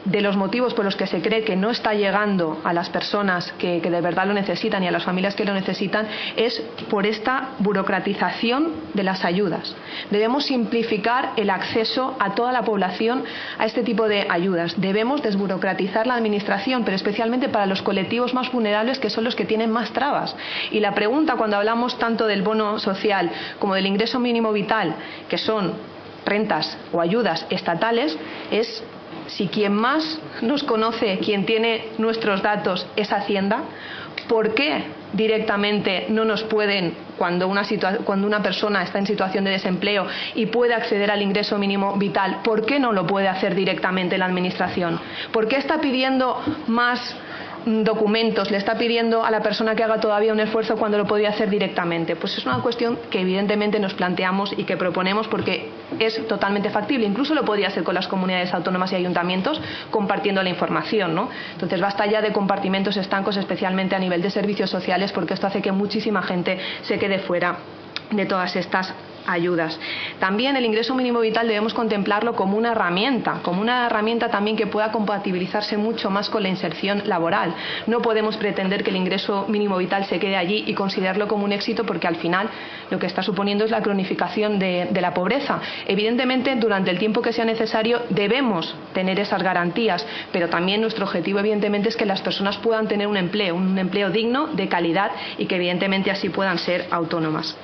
de los motivos por los que se cree que no está llegando a las personas que de verdad lo necesitan y a las familias que lo necesitan es por esta burocratización de las ayudas. Debemos simplificar el acceso a toda la población a este tipo de ayudas. Debemos desburocratizar la administración, pero especialmente para los colectivos más vulnerables, que son los que tienen más trabas. Y la pregunta, cuando hablamos tanto del bono social como del ingreso mínimo vital, que son rentas o ayudas estatales, es si quien más nos conoce, quien tiene nuestros datos, es Hacienda. ¿Por qué directamente no nos pueden, cuando una persona está en situación de desempleo y puede acceder al ingreso mínimo vital, por qué no lo puede hacer directamente la Administración? ¿Por qué está pidiendo más documentos, le está pidiendo a la persona que haga todavía un esfuerzo cuando lo podría hacer directamente? Pues es una cuestión que evidentemente nos planteamos y que proponemos porque es totalmente factible. Incluso lo podría hacer con las comunidades autónomas y ayuntamientos compartiendo la información, ¿no? Entonces basta ya de compartimentos estancos, especialmente a nivel de servicios sociales, porque esto hace que muchísima gente se quede fuera de todas estas ayudas. También el ingreso mínimo vital debemos contemplarlo como una herramienta también que pueda compatibilizarse mucho más con la inserción laboral. No podemos pretender que el ingreso mínimo vital se quede allí y considerarlo como un éxito, porque al final lo que está suponiendo es la cronificación de la pobreza. Evidentemente, durante el tiempo que sea necesario debemos tener esas garantías, pero también nuestro objetivo evidentemente es que las personas puedan tener un empleo digno, de calidad, y que evidentemente así puedan ser autónomas.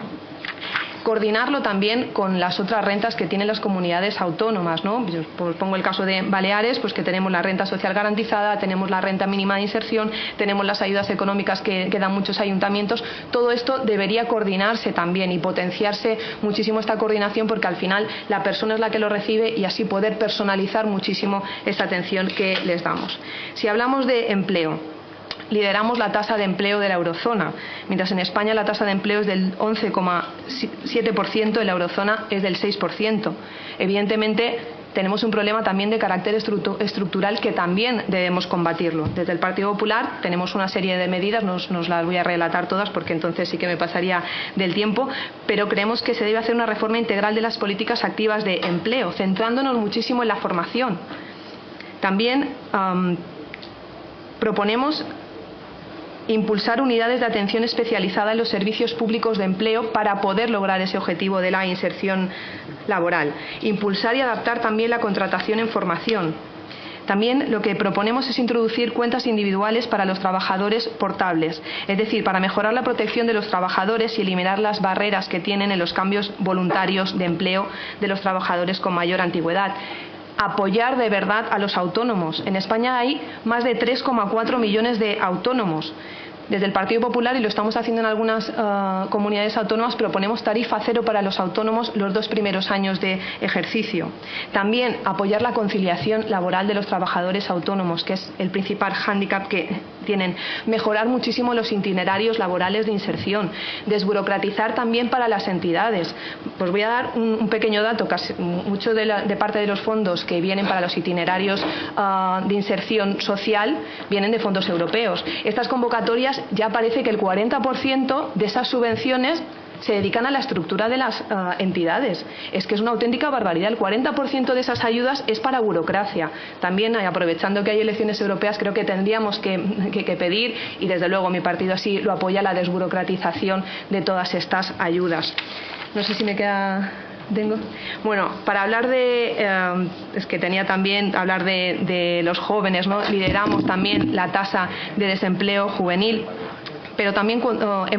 Coordinarlo también con las otras rentas que tienen las comunidades autónomas, ¿no? Pues pongo el caso de Baleares, pues que tenemos la renta social garantizada, tenemos la renta mínima de inserción, tenemos las ayudas económicas que dan muchos ayuntamientos. Todo esto debería coordinarse también y potenciarse muchísimo esta coordinación, porque al final la persona es la que lo recibe, y así poder personalizar muchísimo esta atención que les damos. Si hablamos de empleo, lideramos la tasa de empleo de la eurozona. Mientras en España la tasa de empleo es del 11,7%, en la eurozona es del 6%. Evidentemente tenemos un problema también de carácter estructural que también debemos combatirlo. Desde el Partido Popular tenemos una serie de medidas, no las voy a relatar todas porque entonces sí que me pasaría del tiempo, pero creemos que se debe hacer una reforma integral de las políticas activas de empleo, centrándonos muchísimo en la formación. También proponemos impulsar unidades de atención especializada en los servicios públicos de empleo para poder lograr ese objetivo de la inserción laboral. Impulsar y adaptar también la contratación en formación. También lo que proponemos es introducir cuentas individuales para los trabajadores portables, es decir, para mejorar la protección de los trabajadores y eliminar las barreras que tienen en los cambios voluntarios de empleo de los trabajadores con mayor antigüedad. Apoyar de verdad a los autónomos. En España hay más de 3,4 millones de autónomos. Desde el Partido Popular, y lo estamos haciendo en algunas comunidades autónomas, proponemos tarifa cero para los autónomos los 2 primeros años de ejercicio. También apoyar la conciliación laboral de los trabajadores autónomos, que es el principal hándicap que tienen. Mejorar muchísimo los itinerarios laborales de inserción. Desburocratizar también para las entidades. Pues voy a dar un pequeño dato. Mucho de parte de los fondos que vienen para los itinerarios de inserción social vienen de fondos europeos. Estas convocatorias, ya parece que el 40% de esas subvenciones se dedican a la estructura de las entidades. Es que es una auténtica barbaridad. El 40% de esas ayudas es para burocracia. También, aprovechando que hay elecciones europeas, creo que tendríamos que pedir, y desde luego mi partido así lo apoya, la desburocratización de todas estas ayudas. No sé si me queda... Bueno, para hablar es que tenía también hablar de los jóvenes, ¿no? Lideramos también la tasa de desempleo juvenil, pero también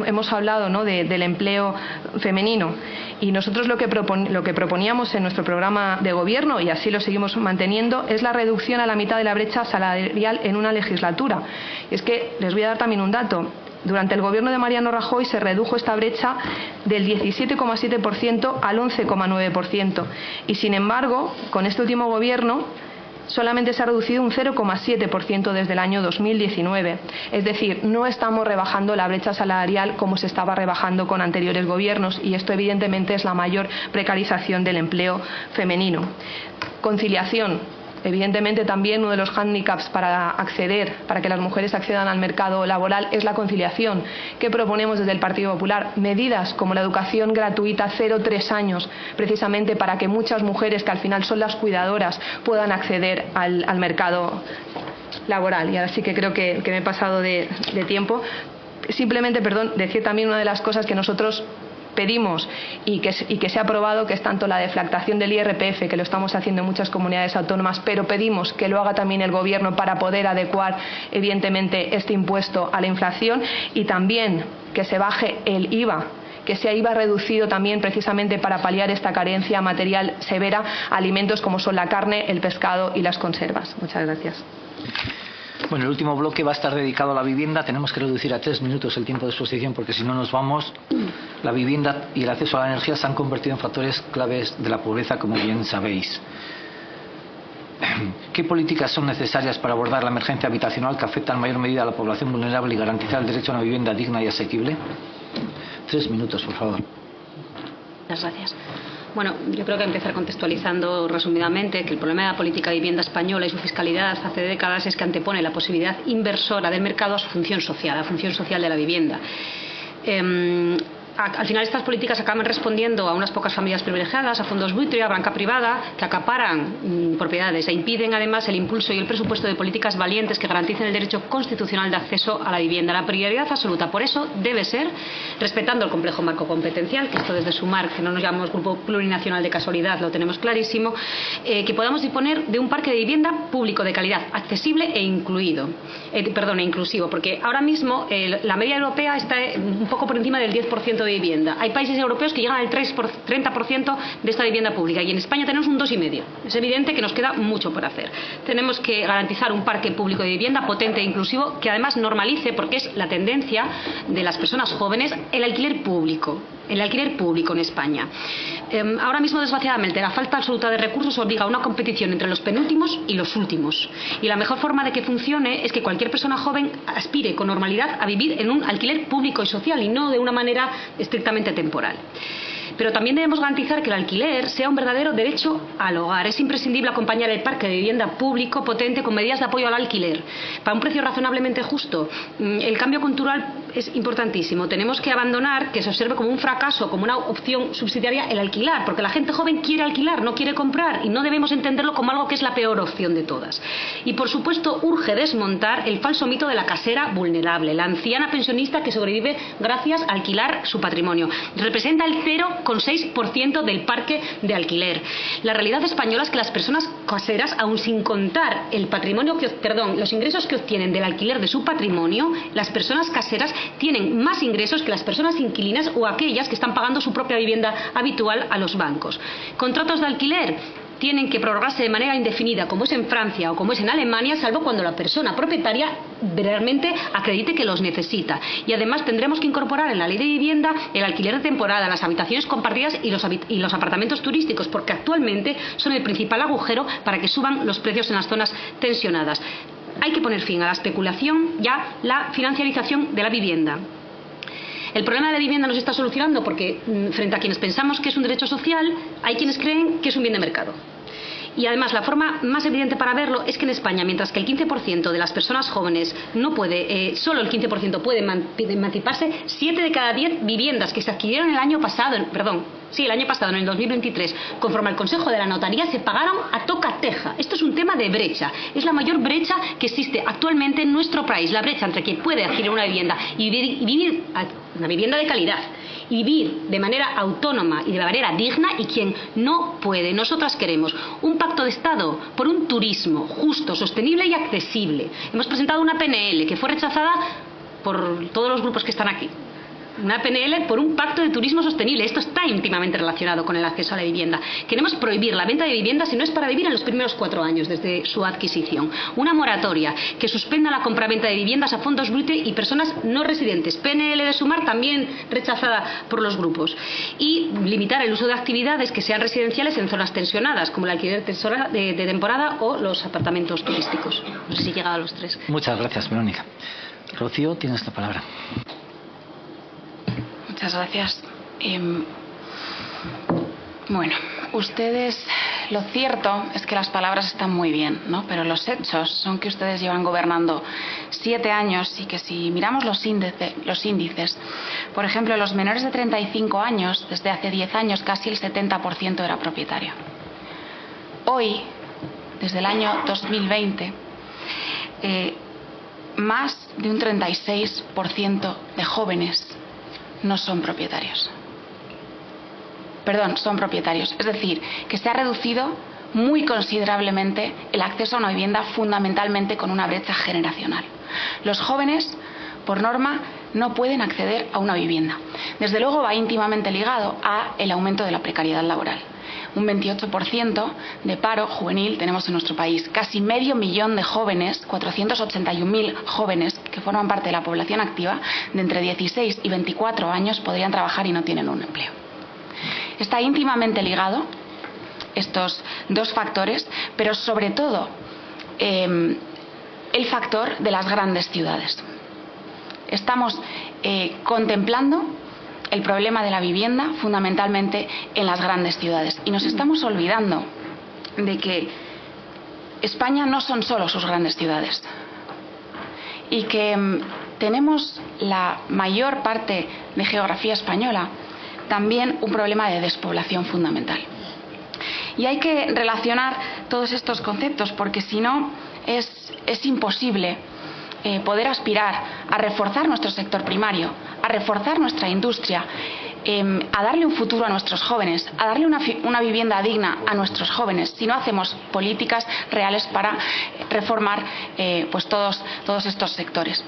hemos hablado, ¿no?, del empleo femenino. Y nosotros lo que proponíamos en nuestro programa de gobierno, y así lo seguimos manteniendo, es la reducción a la mitad de la brecha salarial en una legislatura. Y es que les voy a dar también un dato. Durante el gobierno de Mariano Rajoy se redujo esta brecha del 17,7% al 11,9%. Y sin embargo, con este último gobierno solamente se ha reducido un 0,7% desde el año 2019. Es decir, no estamos rebajando la brecha salarial como se estaba rebajando con anteriores gobiernos, y esto evidentemente es la mayor precarización del empleo femenino. Conciliación. Evidentemente también uno de los hándicaps para que las mujeres accedan al mercado laboral es la conciliación. ¿Qué proponemos desde el Partido Popular? Medidas como la educación gratuita 0-3 años, precisamente para que muchas mujeres que al final son las cuidadoras puedan acceder al mercado laboral. Y ahora sí que creo que me he pasado de tiempo. Simplemente, decir también una de las cosas que nosotros pedimos y que se ha aprobado, que es tanto la deflactación del IRPF, que lo estamos haciendo en muchas comunidades autónomas, pero pedimos que lo haga también el Gobierno para poder adecuar evidentemente este impuesto a la inflación, y también que se baje el IVA, que sea IVA reducido también precisamente para paliar esta carencia material severa a alimentos como son la carne, el pescado y las conservas. Muchas gracias. Bueno, el último bloque va a estar dedicado a la vivienda. Tenemos que reducir a 3 minutos el tiempo de exposición porque si no nos vamos. La vivienda y el acceso a la energía se han convertido en factores claves de la pobreza, como bien sabéis. ¿Qué políticas son necesarias para abordar la emergencia habitacional que afecta en mayor medida a la población vulnerable y garantizar el derecho a una vivienda digna y asequible? 3 minutos, por favor. Muchas gracias. Bueno, yo creo que empezar contextualizando resumidamente que el problema de la política de vivienda española y su fiscalidad hace décadas es que antepone la posibilidad inversora del mercado a su función social, a la función social de la vivienda. Al final estas políticas acaban respondiendo a unas pocas familias privilegiadas, a fondos buitre, a banca privada, que acaparan propiedades e impiden además el impulso y el presupuesto de políticas valientes que garanticen el derecho constitucional de acceso a la vivienda. La prioridad absoluta, por eso, debe ser, respetando el complejo marco competencial, que esto desde Sumar, que no nos llamamos Grupo Plurinacional de casualidad, lo tenemos clarísimo, que podamos disponer de un parque de vivienda público de calidad, accesible e inclusivo, porque ahora mismo la media europea está un poco por encima del 10% de vivienda. Hay países europeos que llegan al 30% de esta vivienda pública y en España tenemos un 2,5%. Es evidente que nos queda mucho por hacer. Tenemos que garantizar un parque público de vivienda potente e inclusivo que además normalice, porque es la tendencia de las personas jóvenes, el alquiler público en España. Ahora mismo, desgraciadamente, la falta absoluta de recursos obliga a una competición entre los penúltimos y los últimos. Y la mejor forma de que funcione es que cualquier persona joven aspire con normalidad a vivir en un alquiler público y social y no de una manera estrictamente temporal. Pero también debemos garantizar que el alquiler sea un verdadero derecho al hogar. Es imprescindible acompañar el parque de vivienda público potente con medidas de apoyo al alquiler para un precio razonablemente justo. El cambio cultural es importantísimo. Tenemos que abandonar que se observe como un fracaso, como una opción subsidiaria el alquilar, porque la gente joven quiere alquilar, no quiere comprar, y no debemos entenderlo como algo que es la peor opción de todas. Y por supuesto urge desmontar el falso mito de la casera vulnerable, la anciana pensionista que sobrevive gracias a alquilar su patrimonio. Representa el 0,6% del parque de alquiler. La realidad española es que las personas caseras, aun sin contar los ingresos que obtienen del alquiler de su patrimonio, las personas caseras tienen más ingresos que las personas inquilinas o aquellas que están pagando su propia vivienda habitual a los bancos. Contratos de alquiler tienen que prorrogarse de manera indefinida, como es en Francia o como es en Alemania, salvo cuando la persona propietaria realmente acredite que los necesita. Y además tendremos que incorporar en la ley de vivienda el alquiler de temporada, las habitaciones compartidas y los apartamentos turísticos, porque actualmente son el principal agujero para que suban los precios en las zonas tensionadas. Hay que poner fin a la especulación y a la financiarización de la vivienda. El problema de la vivienda no se está solucionando porque, frente a quienes pensamos que es un derecho social, hay quienes creen que es un bien de mercado. Y además la forma más evidente para verlo es que en España, mientras que el 15% de las personas jóvenes no puede, solo el 15% puede emanciparse, 7 de cada 10 viviendas que se adquirieron el año pasado, en el 2023, conforme al Consejo de la Notaría, se pagaron a tocateja. Esto es un tema de brecha. Es la mayor brecha que existe actualmente en nuestro país, la brecha entre quien puede adquirir una vivienda y vivir una vivienda de calidad y vivir de manera autónoma y de manera digna, y quien no puede. Nosotras queremos un pacto de Estado por un turismo justo, sostenible y accesible. Hemos presentado una PNL que fue rechazada por todos los grupos que están aquí. Una PNL por un pacto de turismo sostenible. Esto está íntimamente relacionado con el acceso a la vivienda. Queremos prohibir la venta de viviendas si no es para vivir en los primeros 4 años desde su adquisición. Una moratoria que suspenda la compraventa de viviendas a fondos buitre y personas no residentes. PNL de Sumar también rechazada por los grupos. Y limitar el uso de actividades que sean residenciales en zonas tensionadas, como el alquiler de temporada o los apartamentos turísticos. No sé si he llegado a los 3. Muchas gracias, Verónica. Rocío, tienes la palabra. Muchas gracias. Bueno, ustedes lo cierto es que las palabras están muy bien, ¿no? Pero los hechos son que ustedes llevan gobernando 7 años y que si miramos los índices, por ejemplo, los menores de 35 años, desde hace 10 años casi el 70% era propietario. Hoy, desde el año 2020, más de un 36% de jóvenes no son propietarios. Perdón, son propietarios. Es decir, que se ha reducido muy considerablemente el acceso a una vivienda, fundamentalmente con una brecha generacional. Los jóvenes, por norma, no pueden acceder a una vivienda. Desde luego va íntimamente ligado al aumento de la precariedad laboral. Un 28% de paro juvenil tenemos en nuestro país. Casi medio millón de jóvenes, 481.000 jóvenes que forman parte de la población activa, de entre 16 y 24 años podrían trabajar y no tienen un empleo. Está íntimamente ligado estos dos factores, pero sobre todo el factor de las grandes ciudades. Estamos contemplando el problema de la vivienda fundamentalmente en las grandes ciudades y nos estamos olvidando de que España no son solo sus grandes ciudades y que tenemos la mayor parte de geografía española también un problema de despoblación fundamental. Y hay que relacionar todos estos conceptos porque si no es imposible poder aspirar a reforzar nuestro sector primario, a reforzar nuestra industria, a darle un futuro a nuestros jóvenes, a darle una vivienda digna a nuestros jóvenes, si no hacemos políticas reales para reformar pues todos estos sectores.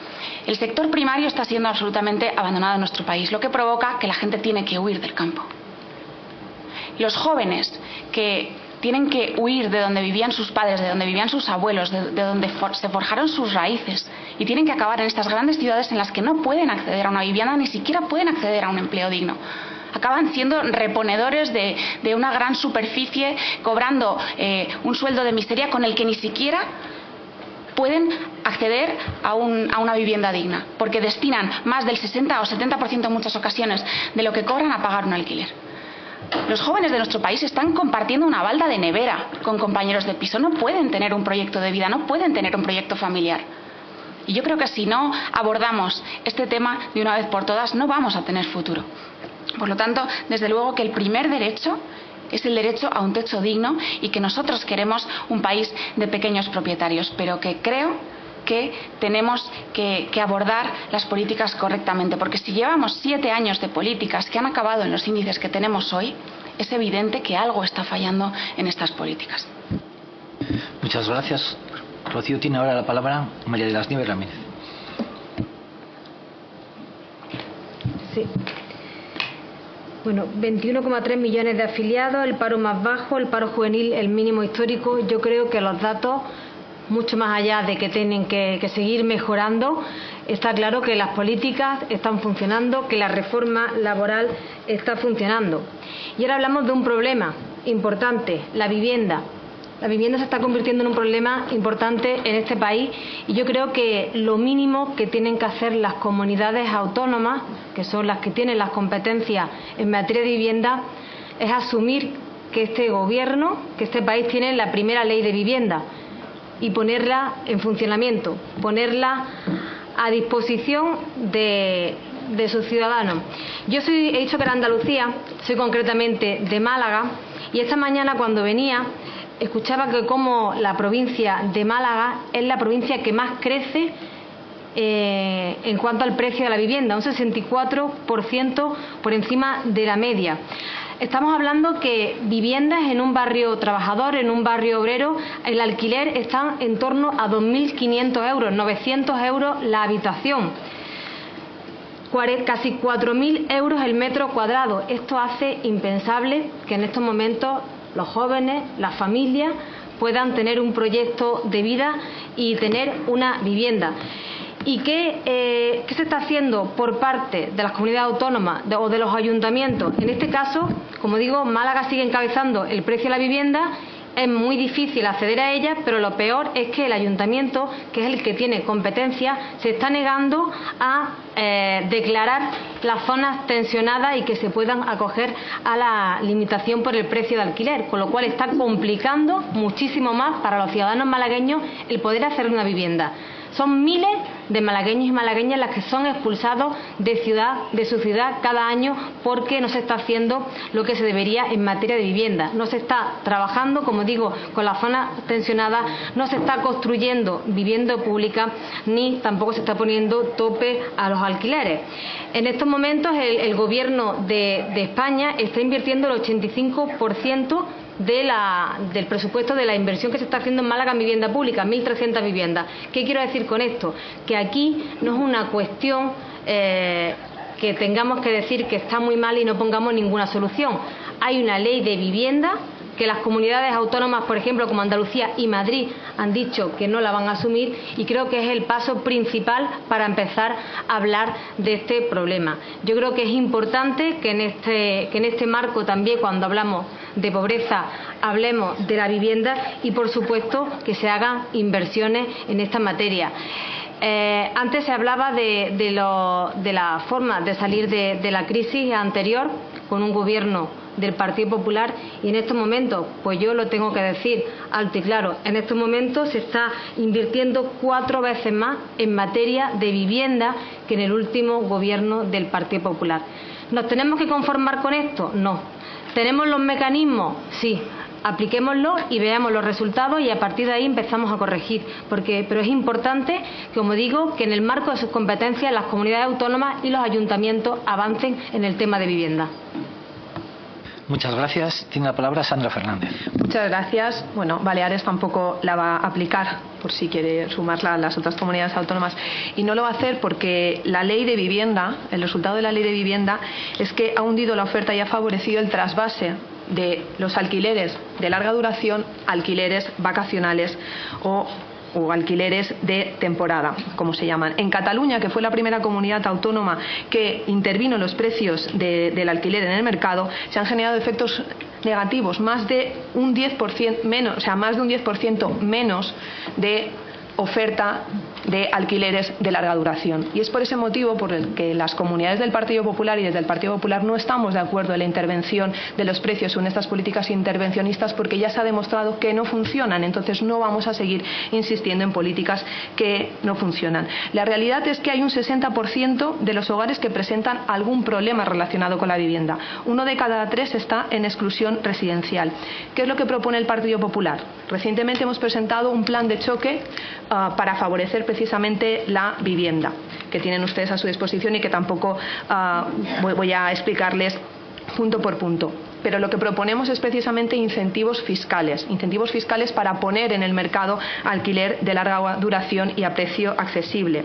El sector primario está siendo absolutamente abandonado en nuestro país, lo que provoca que la gente tiene que huir del campo. Los jóvenes que tienen que huir de donde vivían sus padres, de donde vivían sus abuelos, de donde se forjaron sus raíces y tienen que acabar en estas grandes ciudades en las que no pueden acceder a una vivienda, ni siquiera pueden acceder a un empleo digno. Acaban siendo reponedores de una gran superficie, cobrando un sueldo de miseria con el que ni siquiera pueden acceder a una vivienda digna, porque destinan más del 60 o 70% en muchas ocasiones de lo que cobran a pagar un alquiler. Los jóvenes de nuestro país están compartiendo una balda de nevera con compañeros de piso. No pueden tener un proyecto de vida, no pueden tener un proyecto familiar. Y yo creo que si no abordamos este tema de una vez por todas, no vamos a tener futuro. Por lo tanto, desde luego que el primer derecho es el derecho a un techo digno y que nosotros queremos un país de pequeños propietarios, pero que creo que tenemos que abordar las políticas correctamente, porque si llevamos 7 años de políticas que han acabado en los índices que tenemos hoy, es evidente que algo está fallando en estas políticas. Muchas gracias. Rocío, tiene ahora la palabra María de las Nieves Ramírez. Sí. Bueno, 21,3 millones de afiliados, el paro más bajo, el paro juvenil el mínimo histórico. Yo creo que los datos, mucho más allá de que tienen que seguir mejorando, está claro que las políticas están funcionando, que la reforma laboral está funcionando. Y ahora hablamos de un problema importante, la vivienda. La vivienda se está convirtiendo en un problema importante en este país y yo creo que lo mínimo que tienen que hacer las comunidades autónomas, que son las que tienen las competencias en materia de vivienda, es asumir que este gobierno, que este país tiene la primera ley de vivienda y ponerla en funcionamiento, ponerla a disposición de sus ciudadanos. Yo he dicho que era Andalucía, soy concretamente de Málaga y esta mañana cuando venía escuchaba que como la provincia de Málaga es la provincia que más crece en cuanto al precio de la vivienda, un 64% por encima de la media. Estamos hablando que viviendas en un barrio trabajador, en un barrio obrero, el alquiler está en torno a 2.500 euros, 900 euros la habitación, casi 4.000 euros el metro cuadrado. Esto hace impensable que en estos momentos los jóvenes, las familias, puedan tener un proyecto de vida y tener una vivienda. ¿Y qué se está haciendo por parte de las comunidades autónomas o de los ayuntamientos? En este caso, como digo, Málaga sigue encabezando el precio de la vivienda es muy difícil acceder a ellas, pero lo peor es que el ayuntamiento, que es el que tiene competencia, se está negando a declarar las zonas tensionadas y que se puedan acoger a la limitación por el precio de alquiler, con lo cual está complicando muchísimo más para los ciudadanos malagueños el poder hacer una vivienda. Son miles de malagueños y malagueñas las que son expulsados de su ciudad cada año porque no se está haciendo lo que se debería en materia de vivienda. No se está trabajando, como digo, con las zonas tensionadas, no se está construyendo vivienda pública ni tampoco se está poniendo tope a los alquileres. En estos momentos el Gobierno de España está invirtiendo el 85% del presupuesto de la inversión que se está haciendo en Málaga en vivienda pública, 1.300 viviendas. ¿Qué quiero decir con esto? Que aquí no es una cuestión que tengamos que decir que está muy mal y no pongamos ninguna solución. Hay una ley de vivienda que las comunidades autónomas, por ejemplo, como Andalucía y Madrid, han dicho que no la van a asumir, y creo que es el paso principal para empezar a hablar de este problema. Yo creo que es importante que en este marco también, cuando hablamos de pobreza, hablemos de la vivienda y, por supuesto, que se hagan inversiones en esta materia. Antes se hablaba de la forma de salir de la crisis anterior con un gobierno del Partido Popular, y en estos momentos, pues yo lo tengo que decir alto y claro, en estos momentos se está invirtiendo 4 veces más en materia de vivienda que en el último gobierno del Partido Popular. ¿Nos tenemos que conformar con esto? No. ¿Tenemos los mecanismos? Sí. Apliquémoslo y veamos los resultados, y a partir de ahí empezamos a corregir. Pero es importante, como digo, que en el marco de sus competencias las comunidades autónomas y los ayuntamientos avancen en el tema de vivienda. Muchas gracias. Tiene la palabra Sandra Fernández. Muchas gracias. Bueno, Baleares tampoco la va a aplicar, por si quiere sumarla a las otras comunidades autónomas. Y no lo va a hacer porque la ley de vivienda, el resultado de la ley de vivienda, es que ha hundido la oferta y ha favorecido el trasvase de los alquileres de larga duración, alquileres vacacionales o alquileres de temporada, como se llaman. En Cataluña, que fue la primera comunidad autónoma que intervino en los precios del alquiler en el mercado, se han generado efectos negativos, más de un 10% menos, o sea, más de un 10% menos de oferta de alquileres de larga duración. Y es por ese motivo por el que las comunidades del Partido Popular y desde el Partido Popular no estamos de acuerdo en la intervención de los precios o en estas políticas intervencionistas, porque ya se ha demostrado que no funcionan. Entonces no vamos a seguir insistiendo en políticas que no funcionan. La realidad es que hay un 60% de los hogares que presentan algún problema relacionado con la vivienda. 1 de cada 3 está en exclusión residencial. ¿Qué es lo que propone el Partido Popular? Recientemente hemos presentado un plan de choque para favorecer precisamente la vivienda, que tienen ustedes a su disposición y que tampoco voy a explicarles punto por punto. Pero lo que proponemos es precisamente incentivos fiscales para poner en el mercado alquiler de larga duración y a precio accesible.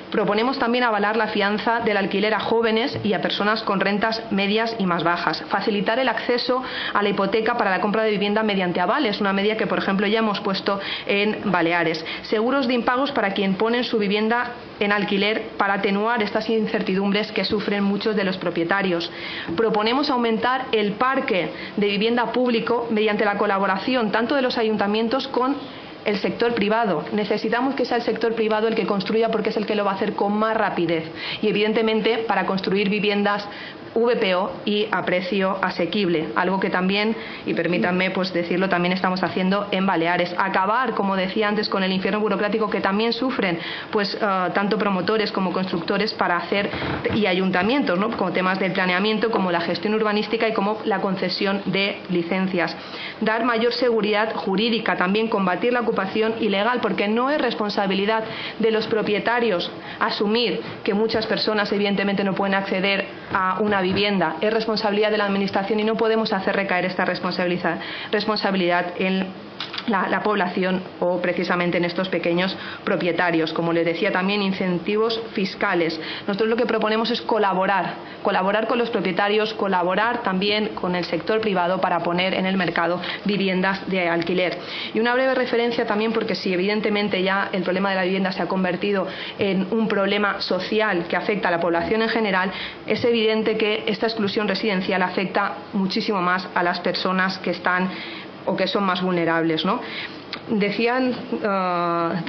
Proponemos también avalar la fianza del alquiler a jóvenes y a personas con rentas medias y más bajas. Facilitar el acceso a la hipoteca para la compra de vivienda mediante avales, una medida que, por ejemplo, ya hemos puesto en Baleares. Seguros de impagos para quien pone su vivienda en alquiler para atenuar estas incertidumbres que sufren muchos de los propietarios. Proponemos aumentar el parque de vivienda público mediante la colaboración tanto de los ayuntamientos con el sector privado. Necesitamos que sea el sector privado el que construya, porque es el que lo va a hacer con más rapidez y, evidentemente, para construir viviendas VPO y a precio asequible, algo que también, y permítanme pues decirlo, también estamos haciendo en Baleares. Acabar, como decía antes, con el infierno burocrático que también sufren pues tanto promotores como constructores para hacer, y ayuntamientos, ¿no?, como temas del planeamiento, como la gestión urbanística y como la concesión de licencias. Dar mayor seguridad jurídica, también combatir la ocupación ilegal, porque no es responsabilidad de los propietarios asumir que muchas personas evidentemente no pueden acceder a una vivienda. Es responsabilidad de la administración y no podemos hacer recaer esta responsabilidad en la población o precisamente en estos pequeños propietarios. Como les decía, también incentivos fiscales. Nosotros lo que proponemos es colaborar con los propietarios, colaborar también con el sector privado para poner en el mercado viviendas de alquiler. Y una breve referencia también, porque si evidentemente ya el problema de la vivienda se ha convertido en un problema social que afecta a la población en general, es evidente que esta exclusión residencial afecta muchísimo más a las personas que están o que son más vulnerables, ¿no? Decían,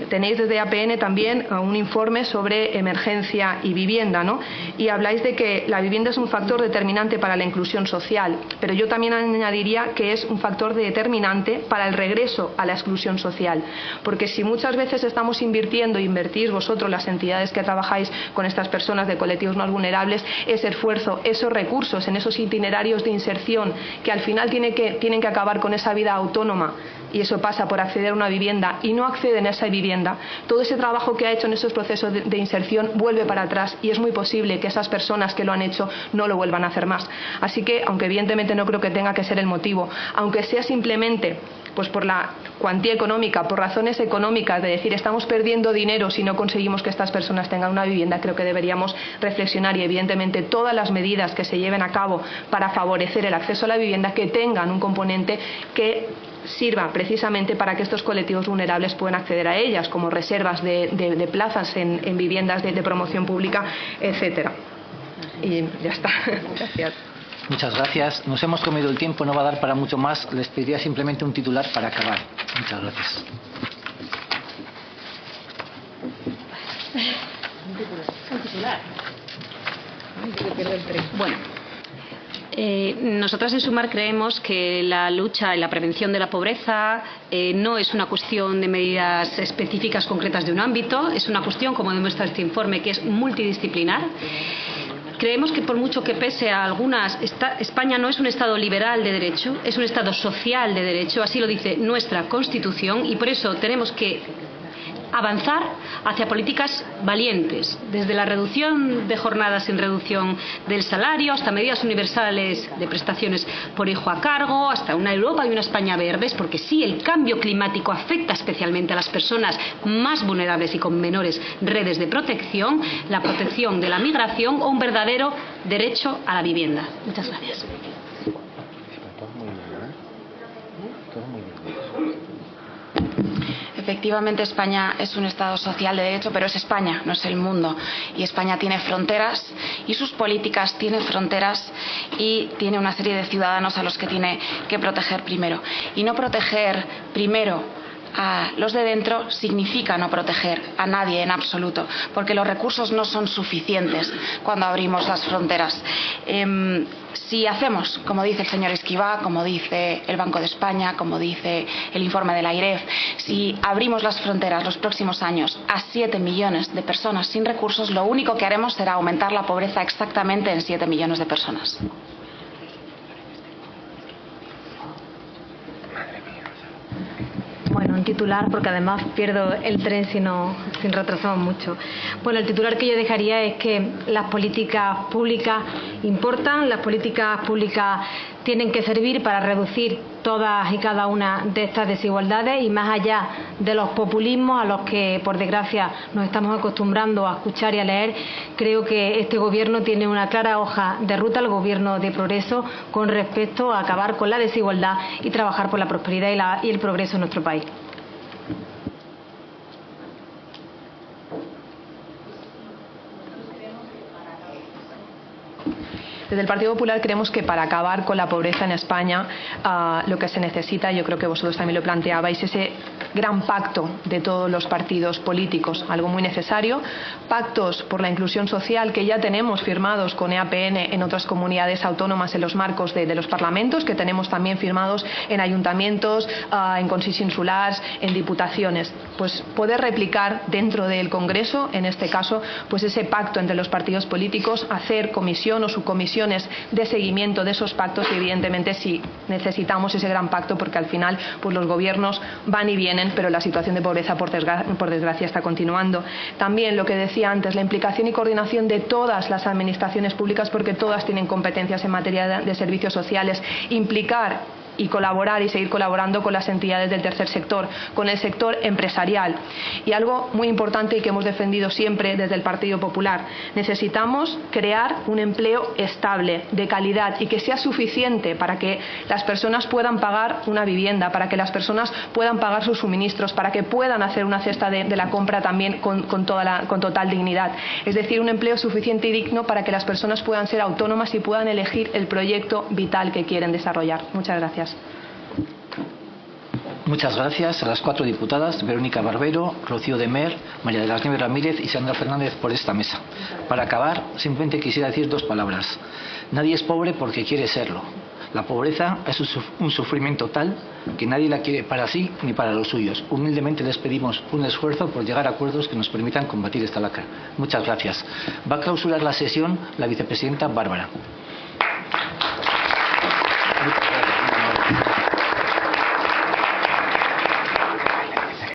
tenéis desde APN también un informe sobre emergencia y vivienda, ¿no? Y habláis de que la vivienda es un factor determinante para la inclusión social, pero yo también añadiría que es un factor determinante para el regreso a la exclusión social, porque si muchas veces estamos invertís vosotros, las entidades que trabajáis con estas personas de colectivos más vulnerables, ese esfuerzo, esos recursos en esos itinerarios de inserción que al final tienen que acabar con esa vida autónoma, y eso pasa por acceder a una vivienda y no acceden a esa vivienda, todo ese trabajo que ha hecho en esos procesos de inserción vuelve para atrás y es muy posible que esas personas que lo han hecho no lo vuelvan a hacer más. Así que, aunque evidentemente no creo que tenga que ser el motivo, aunque sea simplemente pues por la cuantía económica, por razones económicas, de decir estamos perdiendo dinero si no conseguimos que estas personas tengan una vivienda, creo que deberíamos reflexionar y evidentemente todas las medidas que se lleven a cabo para favorecer el acceso a la vivienda que tengan un componente que sirva precisamente para que estos colectivos vulnerables puedan acceder a ellas, como reservas de plazas en viviendas de promoción pública, etcétera. Y ya está. Gracias. Muchas gracias. Nos hemos comido el tiempo, no va a dar para mucho más. Les pediría simplemente un titular para acabar. Muchas gracias. Un titular. Bueno. Nosotras en Sumar creemos que la lucha y la prevención de la pobreza no es una cuestión de medidas específicas concretas de un ámbito, es una cuestión, como demuestra este informe, que es multidisciplinar. Creemos que por mucho que pese a algunas, España no es un Estado liberal de derecho, es un Estado social de derecho, así lo dice nuestra Constitución, y por eso tenemos que avanzar hacia políticas valientes, desde la reducción de jornadas sin reducción del salario hasta medidas universales de prestaciones por hijo a cargo, hasta una Europa y una España verdes, porque sí, el cambio climático afecta especialmente a las personas más vulnerables y con menores redes de protección, la protección de la migración o un verdadero derecho a la vivienda. Muchas gracias. Efectivamente, España es un Estado social de derecho, pero es España, no es el mundo. Y España tiene fronteras y sus políticas tienen fronteras y tiene una serie de ciudadanos a los que tiene que proteger primero. Y no proteger primero a los de dentro significa no proteger a nadie en absoluto, porque los recursos no son suficientes cuando abrimos las fronteras. Si hacemos, como dice el señor Esquivá, como dice el Banco de España, como dice el informe de la AIREF, si abrimos las fronteras los próximos años a 7 millones de personas sin recursos, lo único que haremos será aumentar la pobreza exactamente en 7 millones de personas. Bueno, un titular, porque además pierdo el tren si retrasamos mucho. Bueno, el titular que yo dejaría es que las políticas públicas importan, las políticas públicas tienen que servir para reducir todas y cada una de estas desigualdades y más allá de los populismos a los que, por desgracia, nos estamos acostumbrando a escuchar y a leer, creo que este gobierno tiene una clara hoja de ruta, el gobierno de progreso, con respecto a acabar con la desigualdad y trabajar por la prosperidad y el progreso en nuestro país. Desde el Partido Popular creemos que para acabar con la pobreza en España lo que se necesita, yo creo que vosotros también lo planteabais, ese gran pacto de todos los partidos políticos, algo muy necesario, pactos por la inclusión social que ya tenemos firmados con EAPN en otras comunidades autónomas en los marcos de los parlamentos, que tenemos también firmados en ayuntamientos, en consells insulars, en diputaciones, pues poder replicar dentro del Congreso, en este caso, pues ese pacto entre los partidos políticos, hacer comisión o subcomisiones de seguimiento de esos pactos y evidentemente sí necesitamos ese gran pacto porque al final pues los gobiernos van y vienen, pero la situación de pobreza por desgracia está continuando. También lo que decía antes, la implicación y coordinación de todas las administraciones públicas porque todas tienen competencias en materia de servicios sociales, implicar y colaborar y seguir colaborando con las entidades del tercer sector, con el sector empresarial. Y algo muy importante y que hemos defendido siempre desde el Partido Popular, necesitamos crear un empleo estable, de calidad y que sea suficiente para que las personas puedan pagar una vivienda, para que las personas puedan pagar sus suministros, para que puedan hacer una cesta de la compra también con total dignidad. Es decir, un empleo suficiente y digno para que las personas puedan ser autónomas y puedan elegir el proyecto vital que quieren desarrollar. Muchas gracias. Muchas gracias a las 4 diputadas, Verónica Barbero, Rocío de Mer, María de las Nieves Ramírez y Sandra Fernández, por esta mesa. Para acabar, simplemente quisiera decir 2 palabras. Nadie es pobre porque quiere serlo. La pobreza es un sufrimiento tal que nadie la quiere para sí ni para los suyos. Humildemente les pedimos un esfuerzo por llegar a acuerdos que nos permitan combatir esta lacra. Muchas gracias. Va a clausurar la sesión la vicepresidenta Bárbara.